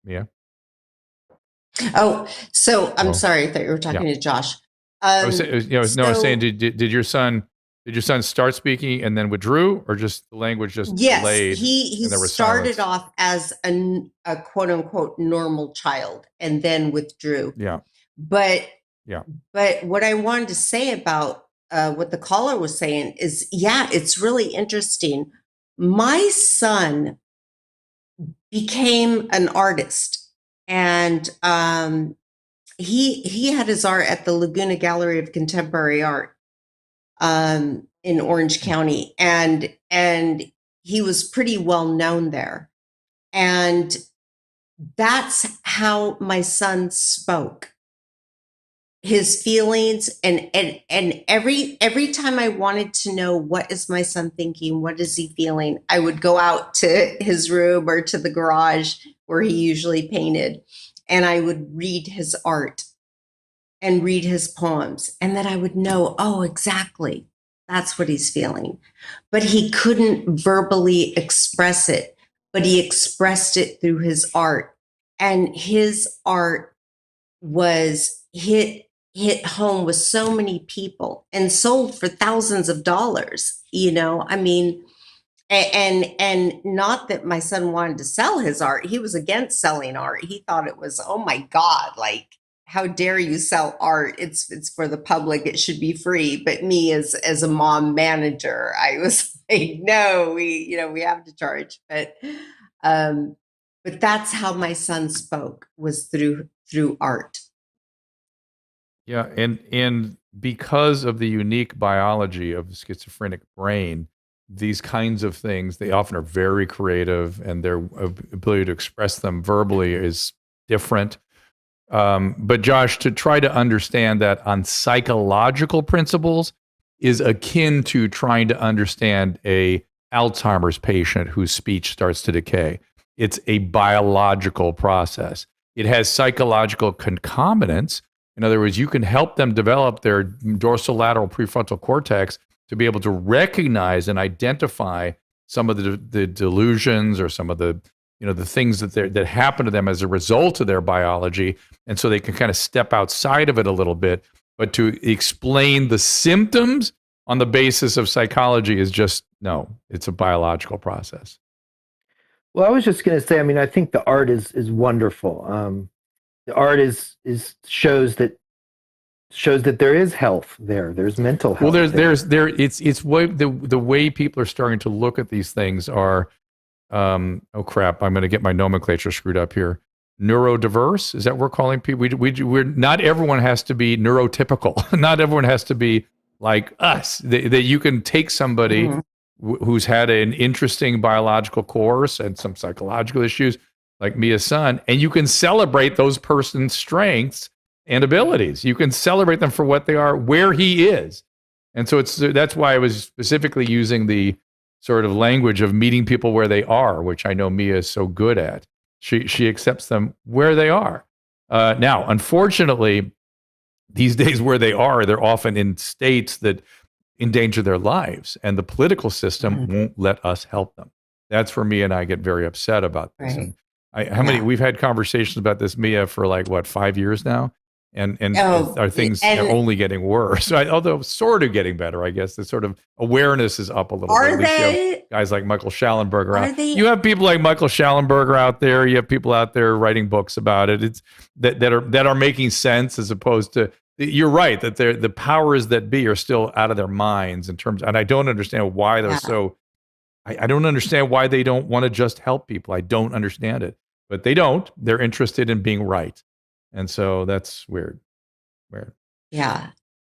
Yeah. Oh, so I'm sorry. I thought you were talking to Josh. I was saying, did your son start speaking and then withdrew, or just the language just delayed? Yes, he started off as a quote unquote normal child and then withdrew. Yeah. But what I wanted to say about what the caller was saying is, it's really interesting. My son became an artist. And he had his art at the Laguna Gallery of Contemporary Art. in Orange County, and he was pretty well known there. And that's how my son spoke, his feelings. And every time I wanted to know, what is my son thinking, what is he feeling, I would go out to his room or to the garage where he usually painted, and I would read his art and read his poems, and then I would know, oh, exactly, that's what he's feeling. But he couldn't verbally express it, but he expressed it through his art. And his art was hit home with so many people and sold for thousands of dollars, I mean, and not that my son wanted to sell his art. He was against selling art. He thought it was, oh my God, like, how dare you sell art? It's for the public. It should be free. But me as a mom manager, I was like, no, we have to charge. But that's how my son spoke, was through art. Yeah, and because of the unique biology of the schizophrenic brain, these kinds of things, they often are very creative, and their ability to express them verbally is different. But Josh, to try to understand that on psychological principles is akin to trying to understand a Alzheimer's patient whose speech starts to decay. It's a biological process. It has psychological concomitants. In other words, you can help them develop their dorsolateral prefrontal cortex to be able to recognize and identify some of the delusions or some of the things that happen to them as a result of their biology. And so they can kind of step outside of it a little bit. But to explain the symptoms on the basis of psychology is just, no, it's a biological process. Well, I was just going to say, I mean, I think the art is wonderful. The art shows that there is health there. There's mental health. Well, it's way the way people are starting to look at these things are, oh crap, I'm going to get my nomenclature screwed up here. Neurodiverse, is that what we're calling people? We're not everyone has to be neurotypical. Not everyone has to be like us. That you can take somebody who's had an interesting biological course and some psychological issues, like Mia's son, and you can celebrate those person's strengths and abilities. You can celebrate them for what they are, where he is. And so that's why I was specifically using the sort of language of meeting people where they are, which I know Mia is so good at. She accepts them where they are. Now, unfortunately, these days where they are, they're often in states that endanger their lives, and the political system won't let us help them. That's where Mia and I get very upset about this. Right. And we've had conversations about this, Mia, for like 5 years now, and are things only getting worse? Although sort of getting better, I guess. The sort of awareness is up a little bit. Are they? Guys like Michael Schallenberger out. You have people like Michael Schallenberger out there. You have people out there writing books about it. It's that are making sense, as opposed to, you're right, that the powers that be are still out of their minds in terms. And I don't understand why they're so. I don't understand why they don't want to just help people. I don't understand it, but they don't. They're interested in being right, and so that's weird. Yeah.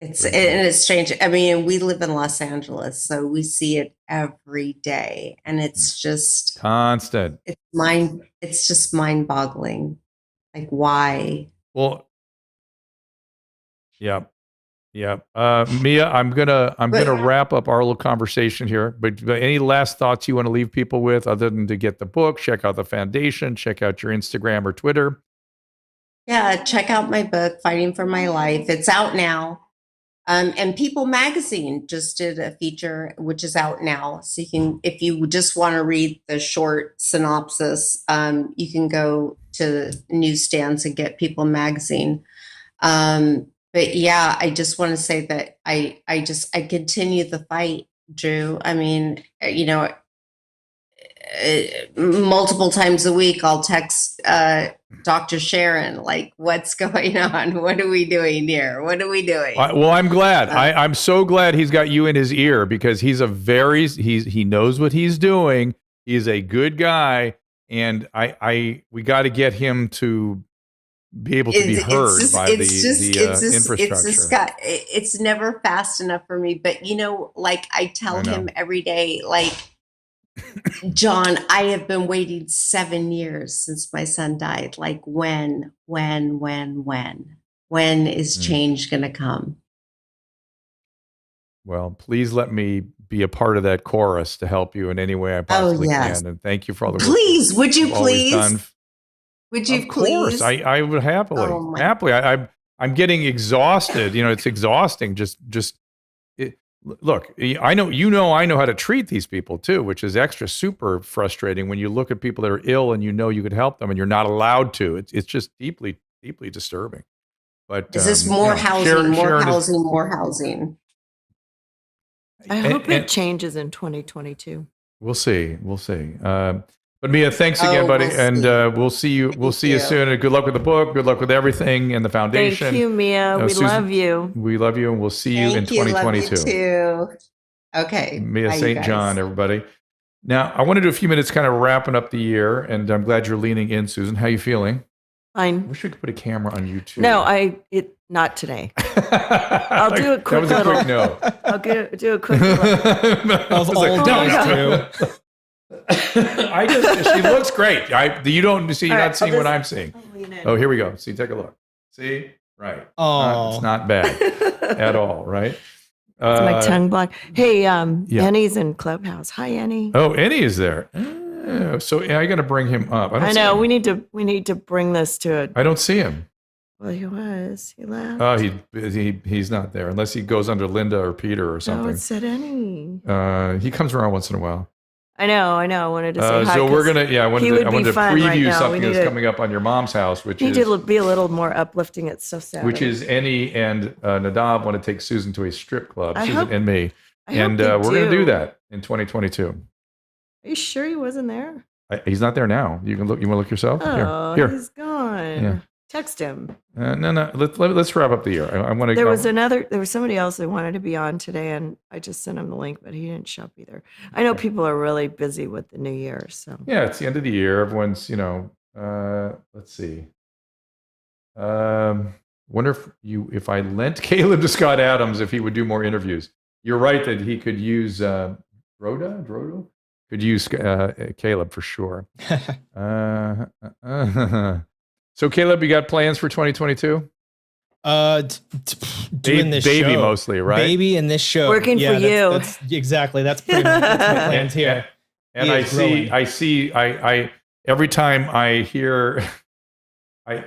It's strange. I mean, we live in Los Angeles, so we see it every day, and it's just constant. It's just mind-boggling. Like, why? Well, yeah. Mia, I'm gonna wrap up our little conversation here. But any last thoughts you want to leave people with, other than to get the book, check out the foundation, check out your Instagram or Twitter? Yeah, check out my book, Fighting for My Life. It's out now. And People Magazine just did a feature, which is out now. So you can, if you just want to read the short synopsis, you can go to newsstands and get People Magazine. But yeah, I just want to say that I continue the fight, Drew. I mean, multiple times a week, I'll text Dr. Sharon, like, what's going on? What are we doing here? What are we doing? Well, I'm glad. I'm so glad he's got you in his ear, because he knows what he's doing. He's a good guy, and we got to get him to be able to be heard by the infrastructure. It's never fast enough for me. But like I tell him every day, like, John, I have been waiting 7 years since my son died. Like, when is change going to come? Well, please let me be a part of that chorus to help you in any way I possibly can. And thank you for all the work. Please, would you please? Would you of course, please? I would happily. Happily. I'm getting exhausted. It's exhausting. Look, I know how to treat these people too, which is extra super frustrating when you look at people that are ill and you could help them and you're not allowed to. It's just deeply, deeply disturbing. But is this more housing, more housing? I hope it changes in 2022. We'll see. But Mia, thanks again, buddy, we'll see you. We'll see you soon. And good luck with the book. Good luck with everything and the foundation. Thank you, Mia. We Susan, love you. We love you, and we'll see you in 2022. Love you too. Okay. Mia St. John, everybody. Now, I want to do a few minutes, kind of wrapping up the year, and I'm glad you're leaning in, Susan. How you feeling? Fine. We should put a camera on you too. No, not today. I'll do a quick That was a quick no. I'll do a quick She looks great. You're not seeing what I'm seeing. Oh, here we go. See, take a look. See, right. Oh, it's not bad at all, right? It's my tongue blocked. Hey, Annie's in Clubhouse. Hi, Annie. Oh, Annie is there. So I got to bring him up. I know. We need to bring this to. I don't see him. Well, he was. He left. Oh, he's not there unless he goes under Linda or Peter or something. Oh, it said Annie. He comes around once in a while. I know. I wanted to say hi. So we're gonna. I wanted to preview right something that's coming up on your mom's house, which is to be a little more uplifting. It's so sad. Which is Annie and Nadav want to take Susan to a strip club. Susan and me, and we're gonna do that in 2022. Are you sure he wasn't there? He's not there now. You can look. You want to look yourself? Oh, here. He's gone. Yeah. Text him. No. Let's wrap up the year. I want to. There was somebody else that wanted to be on today, and I just sent him the link, but he didn't show up either. I know people are really busy with the new year, so yeah, it's the end of the year. Everyone's, let's see. Wonder if I lent Caleb to Scott Adams, if he would do more interviews. You're right that he could use Drodo could use Caleb for sure. So Caleb, you got plans for 2022? Doing this baby show. Mostly, right? Baby in this show. Working for you. That's exactly. That's pretty much my plans here. And I see. Every time I hear,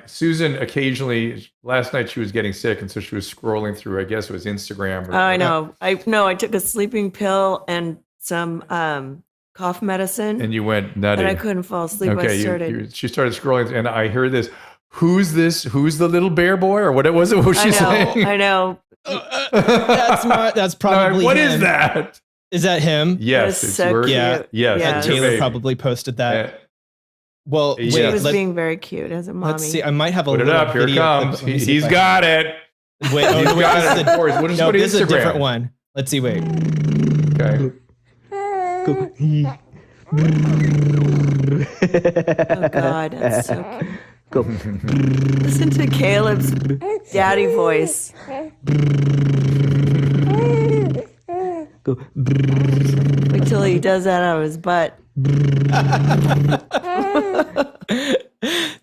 Susan occasionally. Last night she was getting sick, and so she was scrolling through. I guess it was Instagram. I know. I took a sleeping pill and some cough medicine, and you went nutty, and I couldn't fall asleep. Okay, she started scrolling, and I heard this. Who's this? Who's the little bear boy, or what was it? What was she saying? I know. That's probably what him. Is that? Is that him? Yes, it's so cute. Yes. Yeah. Taylor probably posted that. Well, she was being very cute as a mommy. Let's see. I might have a put it up. Here it comes. He's got it. Wait, he's got it. No, this is a different one. Let's see. Wait. Okay. Oh God, that's so cute. Go. Listen to Caleb's daddy voice. Go. Wait till he does that out of his butt.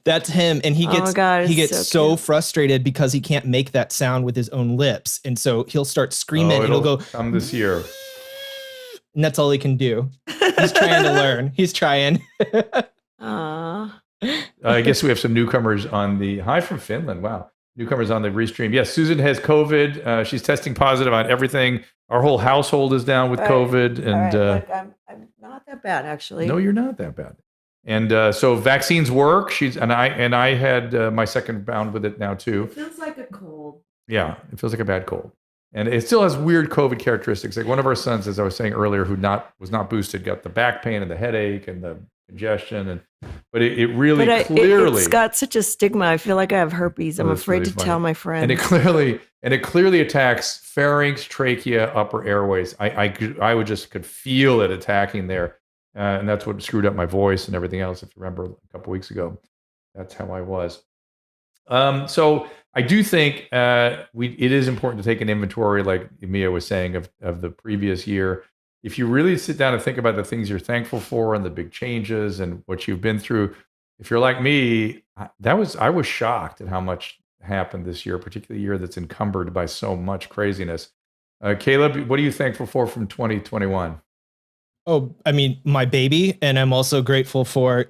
That's him, and he gets so frustrated because he can't make that sound with his own lips, and so he'll start screaming. And he'll go, "Come this year." And that's all he can do. He's trying to learn. He's trying. Aww. I guess we have some newcomers on the. Hi from Finland. Wow. Newcomers on the restream. Yes, Susan has COVID. She's testing positive on everything. Our whole household is down with COVID. And look, I'm not that bad, actually. No, you're not that bad. And so vaccines work. I had my second bout with it now too. It feels like a cold. Yeah, it feels like a bad cold. And it still has weird COVID characteristics. Like one of our sons, as I was saying earlier, who was not boosted, got the back pain and the headache and the congestion. But it really clearly it's got such a stigma. I feel like I have herpes. I'm afraid to tell my friends. And it clearly attacks pharynx, trachea, upper airways. I could feel it attacking there, and that's what screwed up my voice and everything else. If you remember a couple weeks ago, that's how I was. So I do think it is important to take an inventory, like Mia was saying, of the previous year. If you really sit down and think about the things you're thankful for and the big changes and what you've been through, if you're like me, I was shocked at how much happened this year, particularly a year that's encumbered by so much craziness. Caleb, what are you thankful for from 2021? Oh, I mean, my baby, and I'm also grateful for,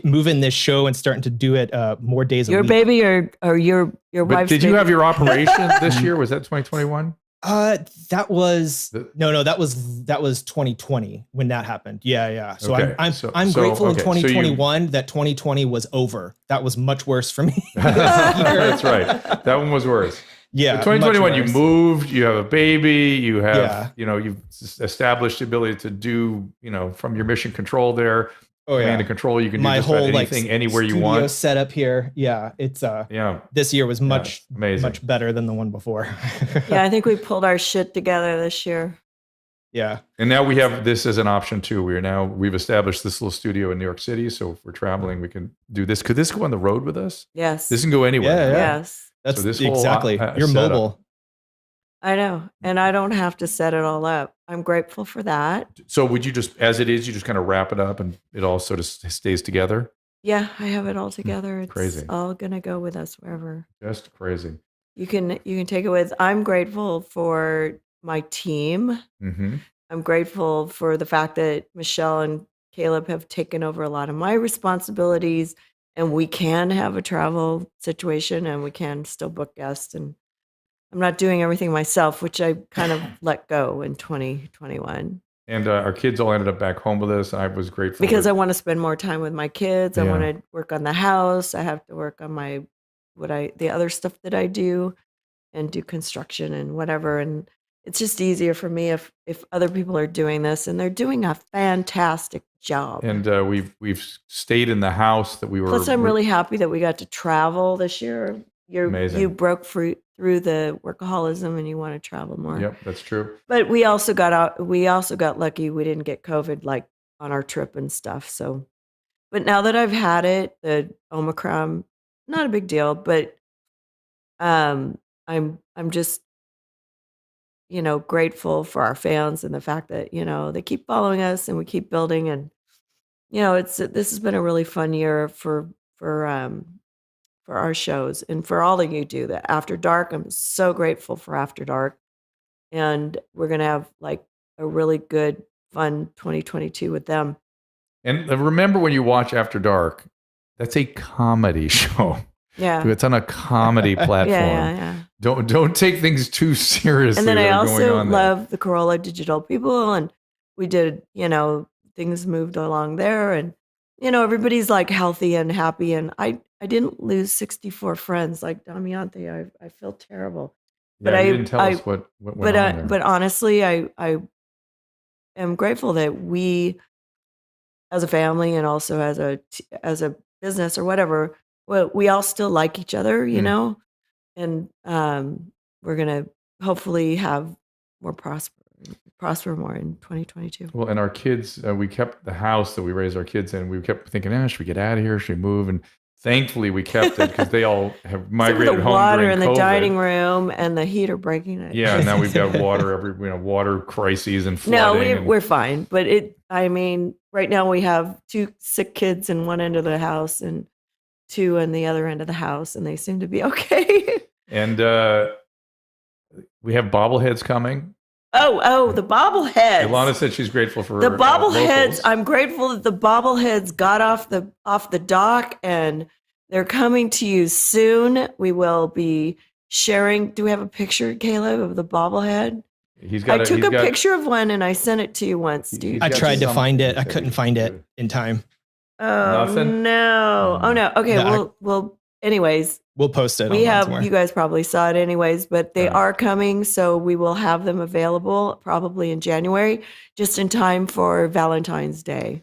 moving this show and starting to do it more days a week. Your baby or your wife's Did baby? you have your operation this year? Was that 2021? That was no, that was 2020 when that happened. Yeah. So okay. I'm grateful in 2021 that 2020 was over. That was much worse for me. That's right. That one was worse. Yeah. In 2021, you moved, you have a baby, you have, you've established the ability to do, from your mission control there. Oh yeah, command and control. You can do just about anything, anywhere you want. Set up here. Yeah, it's this year was much better than the one before. Yeah, I think we pulled our shit together this year. Yeah, and now we have this as an option too. We've established this little studio in New York City, so if we're traveling, we can do this. Could this go on the road with us? Yes, this can go anywhere. Yeah. Yes, that's this exactly. You're mobile. I know, and I don't have to set it all up. I'm grateful for that. So would you just, as it is, you just kind of wrap it up and it all sort of stays together? Yeah, I have it all together. It's crazy. All gonna go with us wherever. Just crazy. You can take it with. I'm grateful for my team. Mm-hmm. I'm grateful for the fact that Michelle and Caleb have taken over a lot of my responsibilities, and we can have a travel situation, and we can still book guests, and I'm not doing everything myself, which I kind of let go in 2021. And our kids all ended up back home with us. I was grateful because I want to spend more time with my kids. I want to work on the house. I have to work on the other stuff that I do, and do construction and whatever. And it's just easier for me if other people are doing this, and they're doing a fantastic job. And we've stayed in the house that we were. Plus, I'm really happy that we got to travel this year. You broke through the workaholism, and you want to travel more. Yep, that's true. But we also got lucky. We didn't get COVID like on our trip and stuff. So, but now that I've had it, the Omicron, not a big deal. But I'm just grateful for our fans and the fact that they keep following us and we keep building, and this has been a really fun year for our shows and for all that you do. The After Dark, I'm so grateful for After Dark, and we're gonna have like a really good, fun 2022 with them. And remember, when you watch After Dark, that's a comedy show. Yeah, it's on a comedy platform. Yeah. Don't take things too seriously. And then I also love the Corolla Digital people, and we did things moved along there, and everybody's like healthy and happy, and I didn't lose 64 friends like Damiante. I feel terrible. Yeah, but you didn't tell us what went on there. But honestly, I am grateful that we, as a family and also as a business or whatever, we all still like each other, and we're gonna hopefully have more prosper more in 2022. Well, and our kids, we kept the house that we raised our kids in. We kept thinking, should we get out of here? Should we move? And thankfully, we kept it because they all have migrated home. The water in the COVID. Dining room and the heater breaking it. Yeah, now we've got water water crises and flooding. No, we're fine. But right now we have 2 sick kids in one end of the house and 2 in the other end of the house, and they seem to be okay. And we have bobbleheads coming. Oh, the bobbleheads. Ilana said she's grateful for the bobbleheads. I'm grateful that the bobbleheads got off the dock, and they're coming to you soon. We will be sharing. Do we have a picture, Caleb, of the bobblehead? I took a picture of one and I sent it to you once, dude. I tried to find it. I couldn't find it in time. Oh, nothing? No. Oh no. Okay. Well. Anyways, we'll post it. You guys probably saw it anyways, but they are coming, so we will have them available probably in January, just in time for Valentine's Day.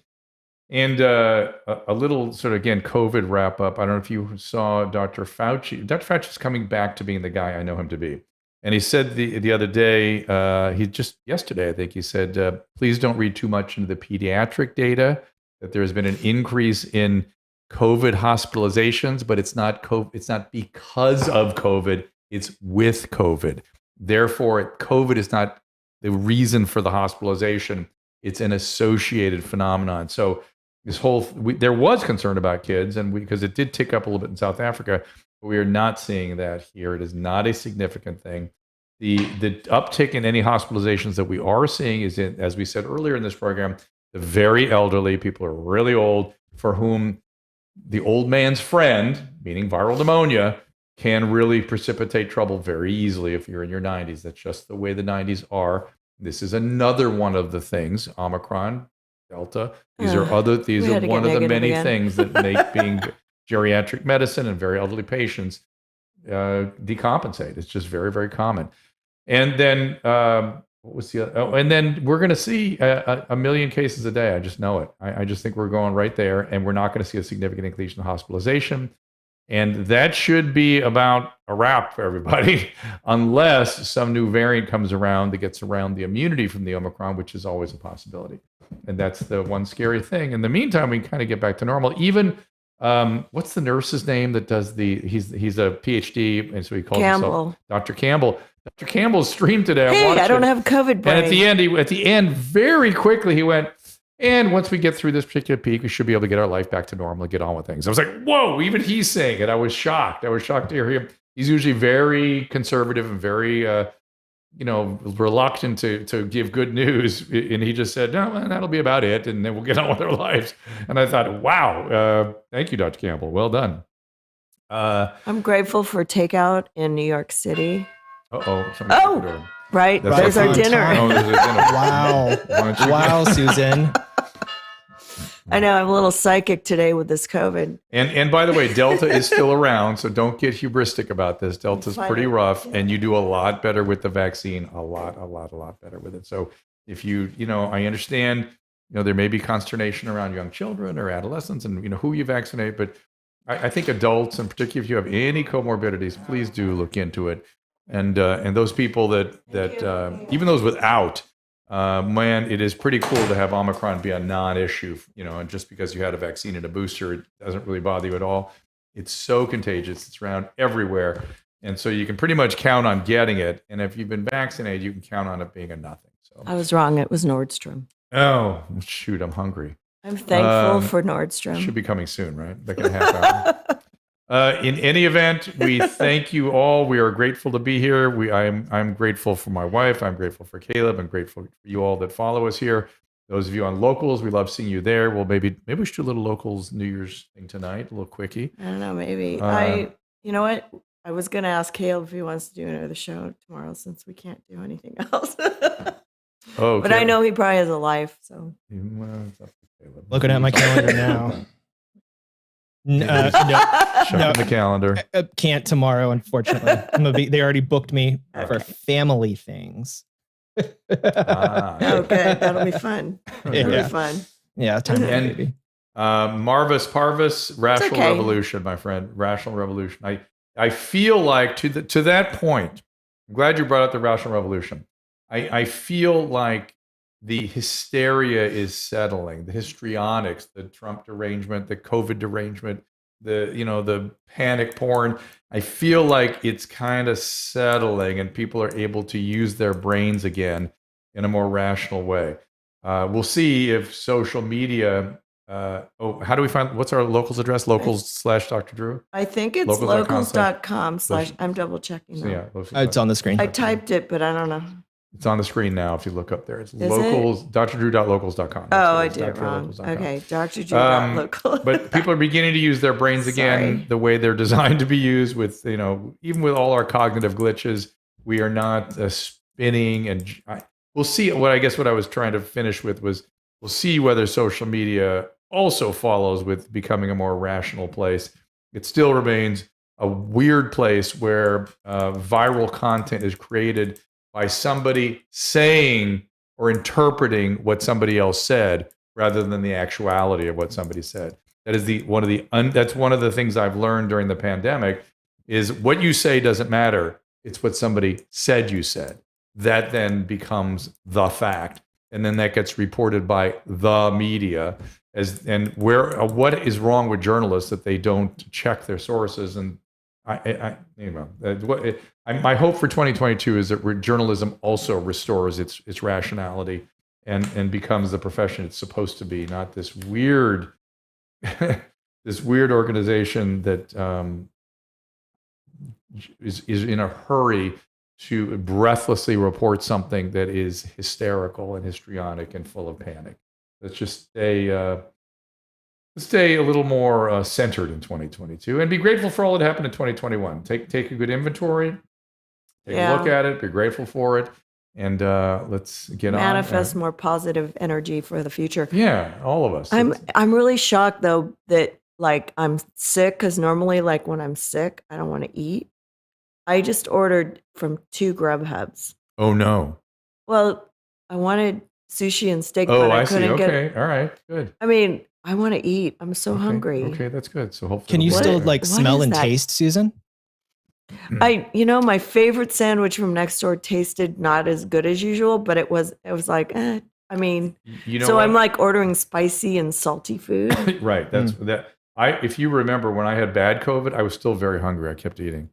And a little sort of, again, COVID wrap up. I don't know if you saw Dr. Fauci. Dr. Fauci's coming back to being the guy I know him to be. And he said the other day, yesterday, I think he said, please don't read too much into the pediatric data, that there has been an increase in COVID hospitalizations, but it's not because of COVID, it's with COVID. Therefore, COVID is not the reason for the hospitalization. It's an associated phenomenon. So there was concern about kids, and because it did tick up a little bit in South Africa, but we are not seeing that here. It is not a significant thing. The uptick in any hospitalizations that we are seeing is in, as we said earlier in this program, the very elderly, people are really old, for whom the old man's friend, meaning viral pneumonia, can really precipitate trouble very easily if you're in your 90s. That's just the way the 90s are. This is another one of the things, Omicron, Delta. These are one of the many things that make being geriatric medicine and very elderly patients decompensate. It's just very, very common. And then what was the other? Oh, and then we're going to see a million cases a day. I just know it. I just think we're going right there, and we're not going to see a significant increase in hospitalization. And that should be about a wrap for everybody, unless some new variant comes around that gets around the immunity from the Omicron, which is always a possibility. And that's the one scary thing. In the meantime, we kind of get back to normal. Even what's the nurse's name that does he's a PhD, and so he calls himself Dr. Campbell. Dr. Campbell's stream today. Hey, I don't have COVID brain. And at the end, very quickly, he went, and once we get through this particular peak, we should be able to get our life back to normal and get on with things. I was like, whoa, even he's saying it. I was shocked. I was shocked to hear him. He's usually very conservative and very, reluctant to give good news. And he just said, no, that'll be about it. And then we'll get on with our lives. And I thought, wow, thank you, Dr. Campbell. Well done. I'm grateful for takeout in New York City. Oh, right. There's our dinner. Oh, there's a dinner. Wow. Wow, Susan. I know, I'm a little psychic today with this COVID. And by the way, Delta is still around, so don't get hubristic about this. Delta's pretty rough, and you do a lot better with the vaccine, a lot better with it. So if I understand, there may be consternation around young children or adolescents and, who you vaccinate, but I think adults, and particularly if you have any comorbidities, please do look into it. And those people that even those without, man, it is pretty cool to have Omicron be a non-issue, and just because you had a vaccine and a booster, it doesn't really bother you at all. It's so contagious. It's around everywhere. And so you can pretty much count on getting it. And if you've been vaccinated, you can count on it being a nothing. So I was wrong. It was Nordstrom. Oh, shoot. I'm hungry. I'm thankful for Nordstrom. Should be coming soon, right? Like in a half hour. In any event, we thank you all. We are grateful to be here. I'm grateful for my wife. I'm grateful for Caleb. I'm grateful for you all that follow us here. Those of you on Locals, we love seeing you there. Well, maybe we should do a little Locals New Year's thing tonight, a little quickie. I don't know, maybe. You know what? I was going to ask Caleb if he wants to do another show tomorrow since we can't do anything else. But I know he probably has a life, so. Looking at my calendar now. No, the calendar. Can't tomorrow, unfortunately. They already booked me for family things. Oh, good. That'll be fun. That'll be fun. Yeah, time to baby. Marvis Parvis, Rational Revolution, my friend. Rational Revolution. I feel like to that point, I'm glad you brought up the Rational Revolution. I feel like the hysteria is settling, the histrionics, the Trump derangement, the COVID derangement, the panic porn. I feel like it's kind of settling and people are able to use their brains again in a more rational way. We'll see if social media, how do we find, what's our Locals address? Locals/Dr. Drew? I think it's locals.com/ I'm double checking. So, yeah, it's on the screen. I typed it, but I don't know. It's on the screen now if you look up there. It's locals, drdrew.locals.com. Oh, I did it wrong. Okay, drdrew.locals. But people are beginning to use their brains again the way they're designed to be used with, even with all our cognitive glitches, we are not spinning. And we'll see. What I was trying to finish with was we'll see whether social media also follows with becoming a more rational place. It still remains a weird place where viral content is created by somebody saying or interpreting what somebody else said rather than the actuality of what somebody said. That is that's one of the things I've learned during the pandemic is what you say doesn't matter. It's what somebody said you said. That then becomes the fact. And then that gets reported by the media. what is wrong with journalists that they don't check their sources. And my hope for 2022 is that journalism also restores its rationality and becomes the profession it's supposed to be, not this weird organization that is in a hurry to breathlessly report something that is hysterical and histrionic and full of panic. Let's just stay a little more centered in 2022 and be grateful for all that happened in 2021. Take a good inventory, take a look at it, be grateful for it, and let's get manifest more positive energy for the future. Yeah, all of us. I'm really shocked though that like I'm sick, because normally like when I'm sick I don't want to eat. I just ordered from 2 Grubhubs. Oh no. Well, I wanted sushi and steak, but I couldn't get it. Okay, all right, good. I mean, I want to eat. I'm so hungry. Okay, that's good. So hopefully, can you still like smell and taste, Susan? My favorite sandwich from next door tasted not as good as usual, but it was like, I mean, so what? I'm like ordering spicy and salty food. Right. If you remember when I had bad COVID, I was still very hungry. I kept eating.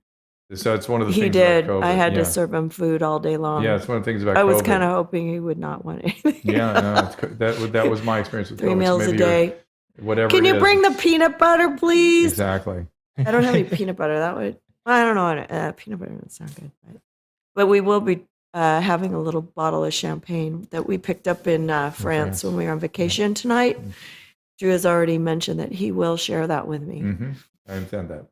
So it's one of the things about COVID. I had to serve him food all day long. Yeah, it's one of the things about COVID. I was kind of hoping he would not want anything. Yeah, no, that was my experience with 3 COVID. meals a day. Whatever. Can you bring the peanut butter, please? Exactly. I don't have any peanut butter. That would, I don't know. Peanut butter would sound good. But we will be having a little bottle of champagne that we picked up in France when we were on vacation tonight. Drew has already mentioned that he will share that with me. Mm-hmm. I understand that.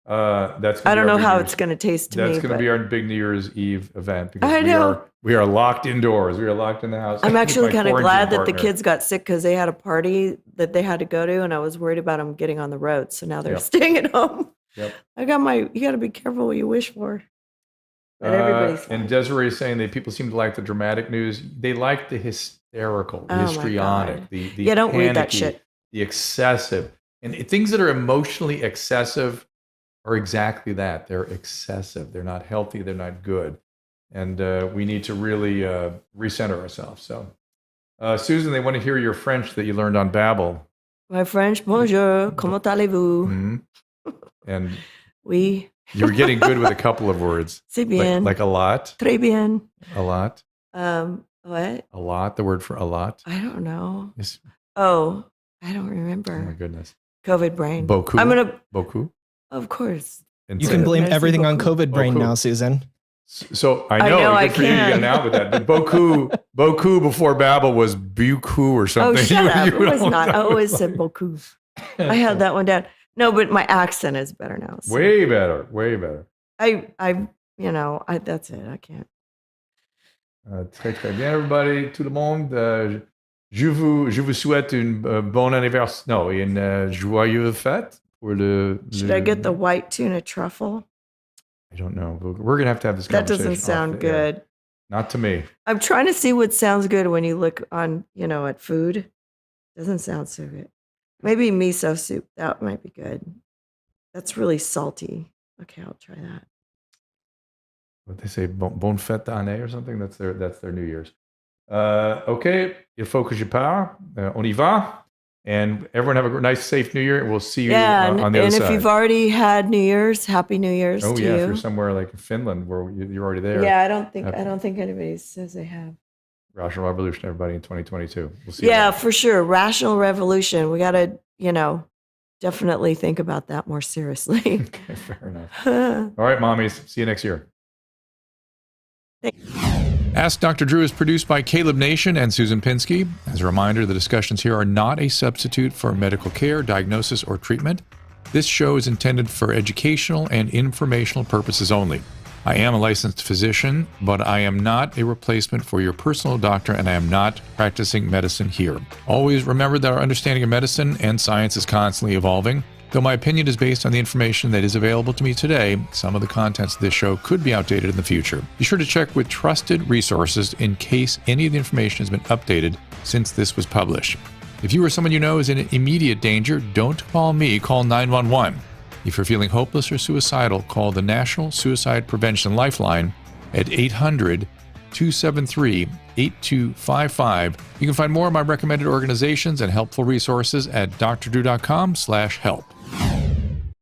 I don't know how it's going to taste to me. That's going to be our big New Year's Eve event because we are locked indoors. We are locked in the house. I'm actually kind of glad that the kids got sick because they had a party that they had to go to, and I was worried about them getting on the road. So now they're staying at home. Yep. You got to be careful what you wish for. But everybody's fine. And Desiree is saying that people seem to like the dramatic news. They like the hysterical, the histrionic, the don't panicky, read that shit. The excessive, and things that are emotionally excessive are exactly that. They're excessive. They're not healthy. They're not good. And we need to really recenter ourselves. So, Susan, they want to hear your French that you learned on Babbel. My French, bonjour, comment allez-vous? Mm-hmm. And oui. You were getting good with a couple of words. C'est bien. Like a lot? Très bien. A lot? What? A lot, the word for a lot? I don't know. I don't remember. Oh, my goodness. COVID brain. Beaucoup? Beaucoup? Of course. You can blame everything on COVID brain now, Susan. So I know I good for you to get out with that. But beaucoup before Babbel was beaucoup or something. Oh, shut up. It was not. I always said beaucoup. I had that one down. No, but my accent is better now. So. Way better. That's it. I can't. Très, très bien, everybody. Tout le monde. Je vous souhaite une bonne anniversaire. No, une joyeuse fête. Should I get the white tuna truffle? I don't know. We're going to have this conversation. That doesn't sound good. Not to me. I'm trying to see what sounds good when you look on, at food. Doesn't sound so good. Maybe miso soup. That might be good. That's really salty. Okay, I'll try that. What they say, bonne fête d'année or something? That's their New Year's. Okay, il faut que je parte. On y va. And everyone have a nice, safe New Year. We'll see you on the other side. And if you've already had New Year's, Happy New Year's to you. Oh, yeah, if you're somewhere like Finland where you're already there. Yeah, I don't think anybody says they have. Rational Revolution, everybody, in 2022. We'll see you. Yeah, for sure. Rational Revolution. We got to, definitely think about that more seriously. Okay, fair enough. All right, mommies. See you next year. Ask Dr. Drew is produced by Caleb Nation and Susan Pinsky. As a reminder, the discussions here are not a substitute for medical care, diagnosis, or treatment. This show is intended for educational and informational purposes only. I am a licensed physician, but I am not a replacement for your personal doctor, and I am not practicing medicine here. Always remember that our understanding of medicine and science is constantly evolving. Though my opinion is based on the information that is available to me today, some of the contents of this show could be outdated in the future. Be sure to check with trusted resources in case any of the information has been updated since this was published. If you or someone you know is in immediate danger, don't call me, call 911. If you're feeling hopeless or suicidal, call the National Suicide Prevention Lifeline at 888-273-8255. You can find more of my recommended organizations and helpful resources at drdrew.com/help.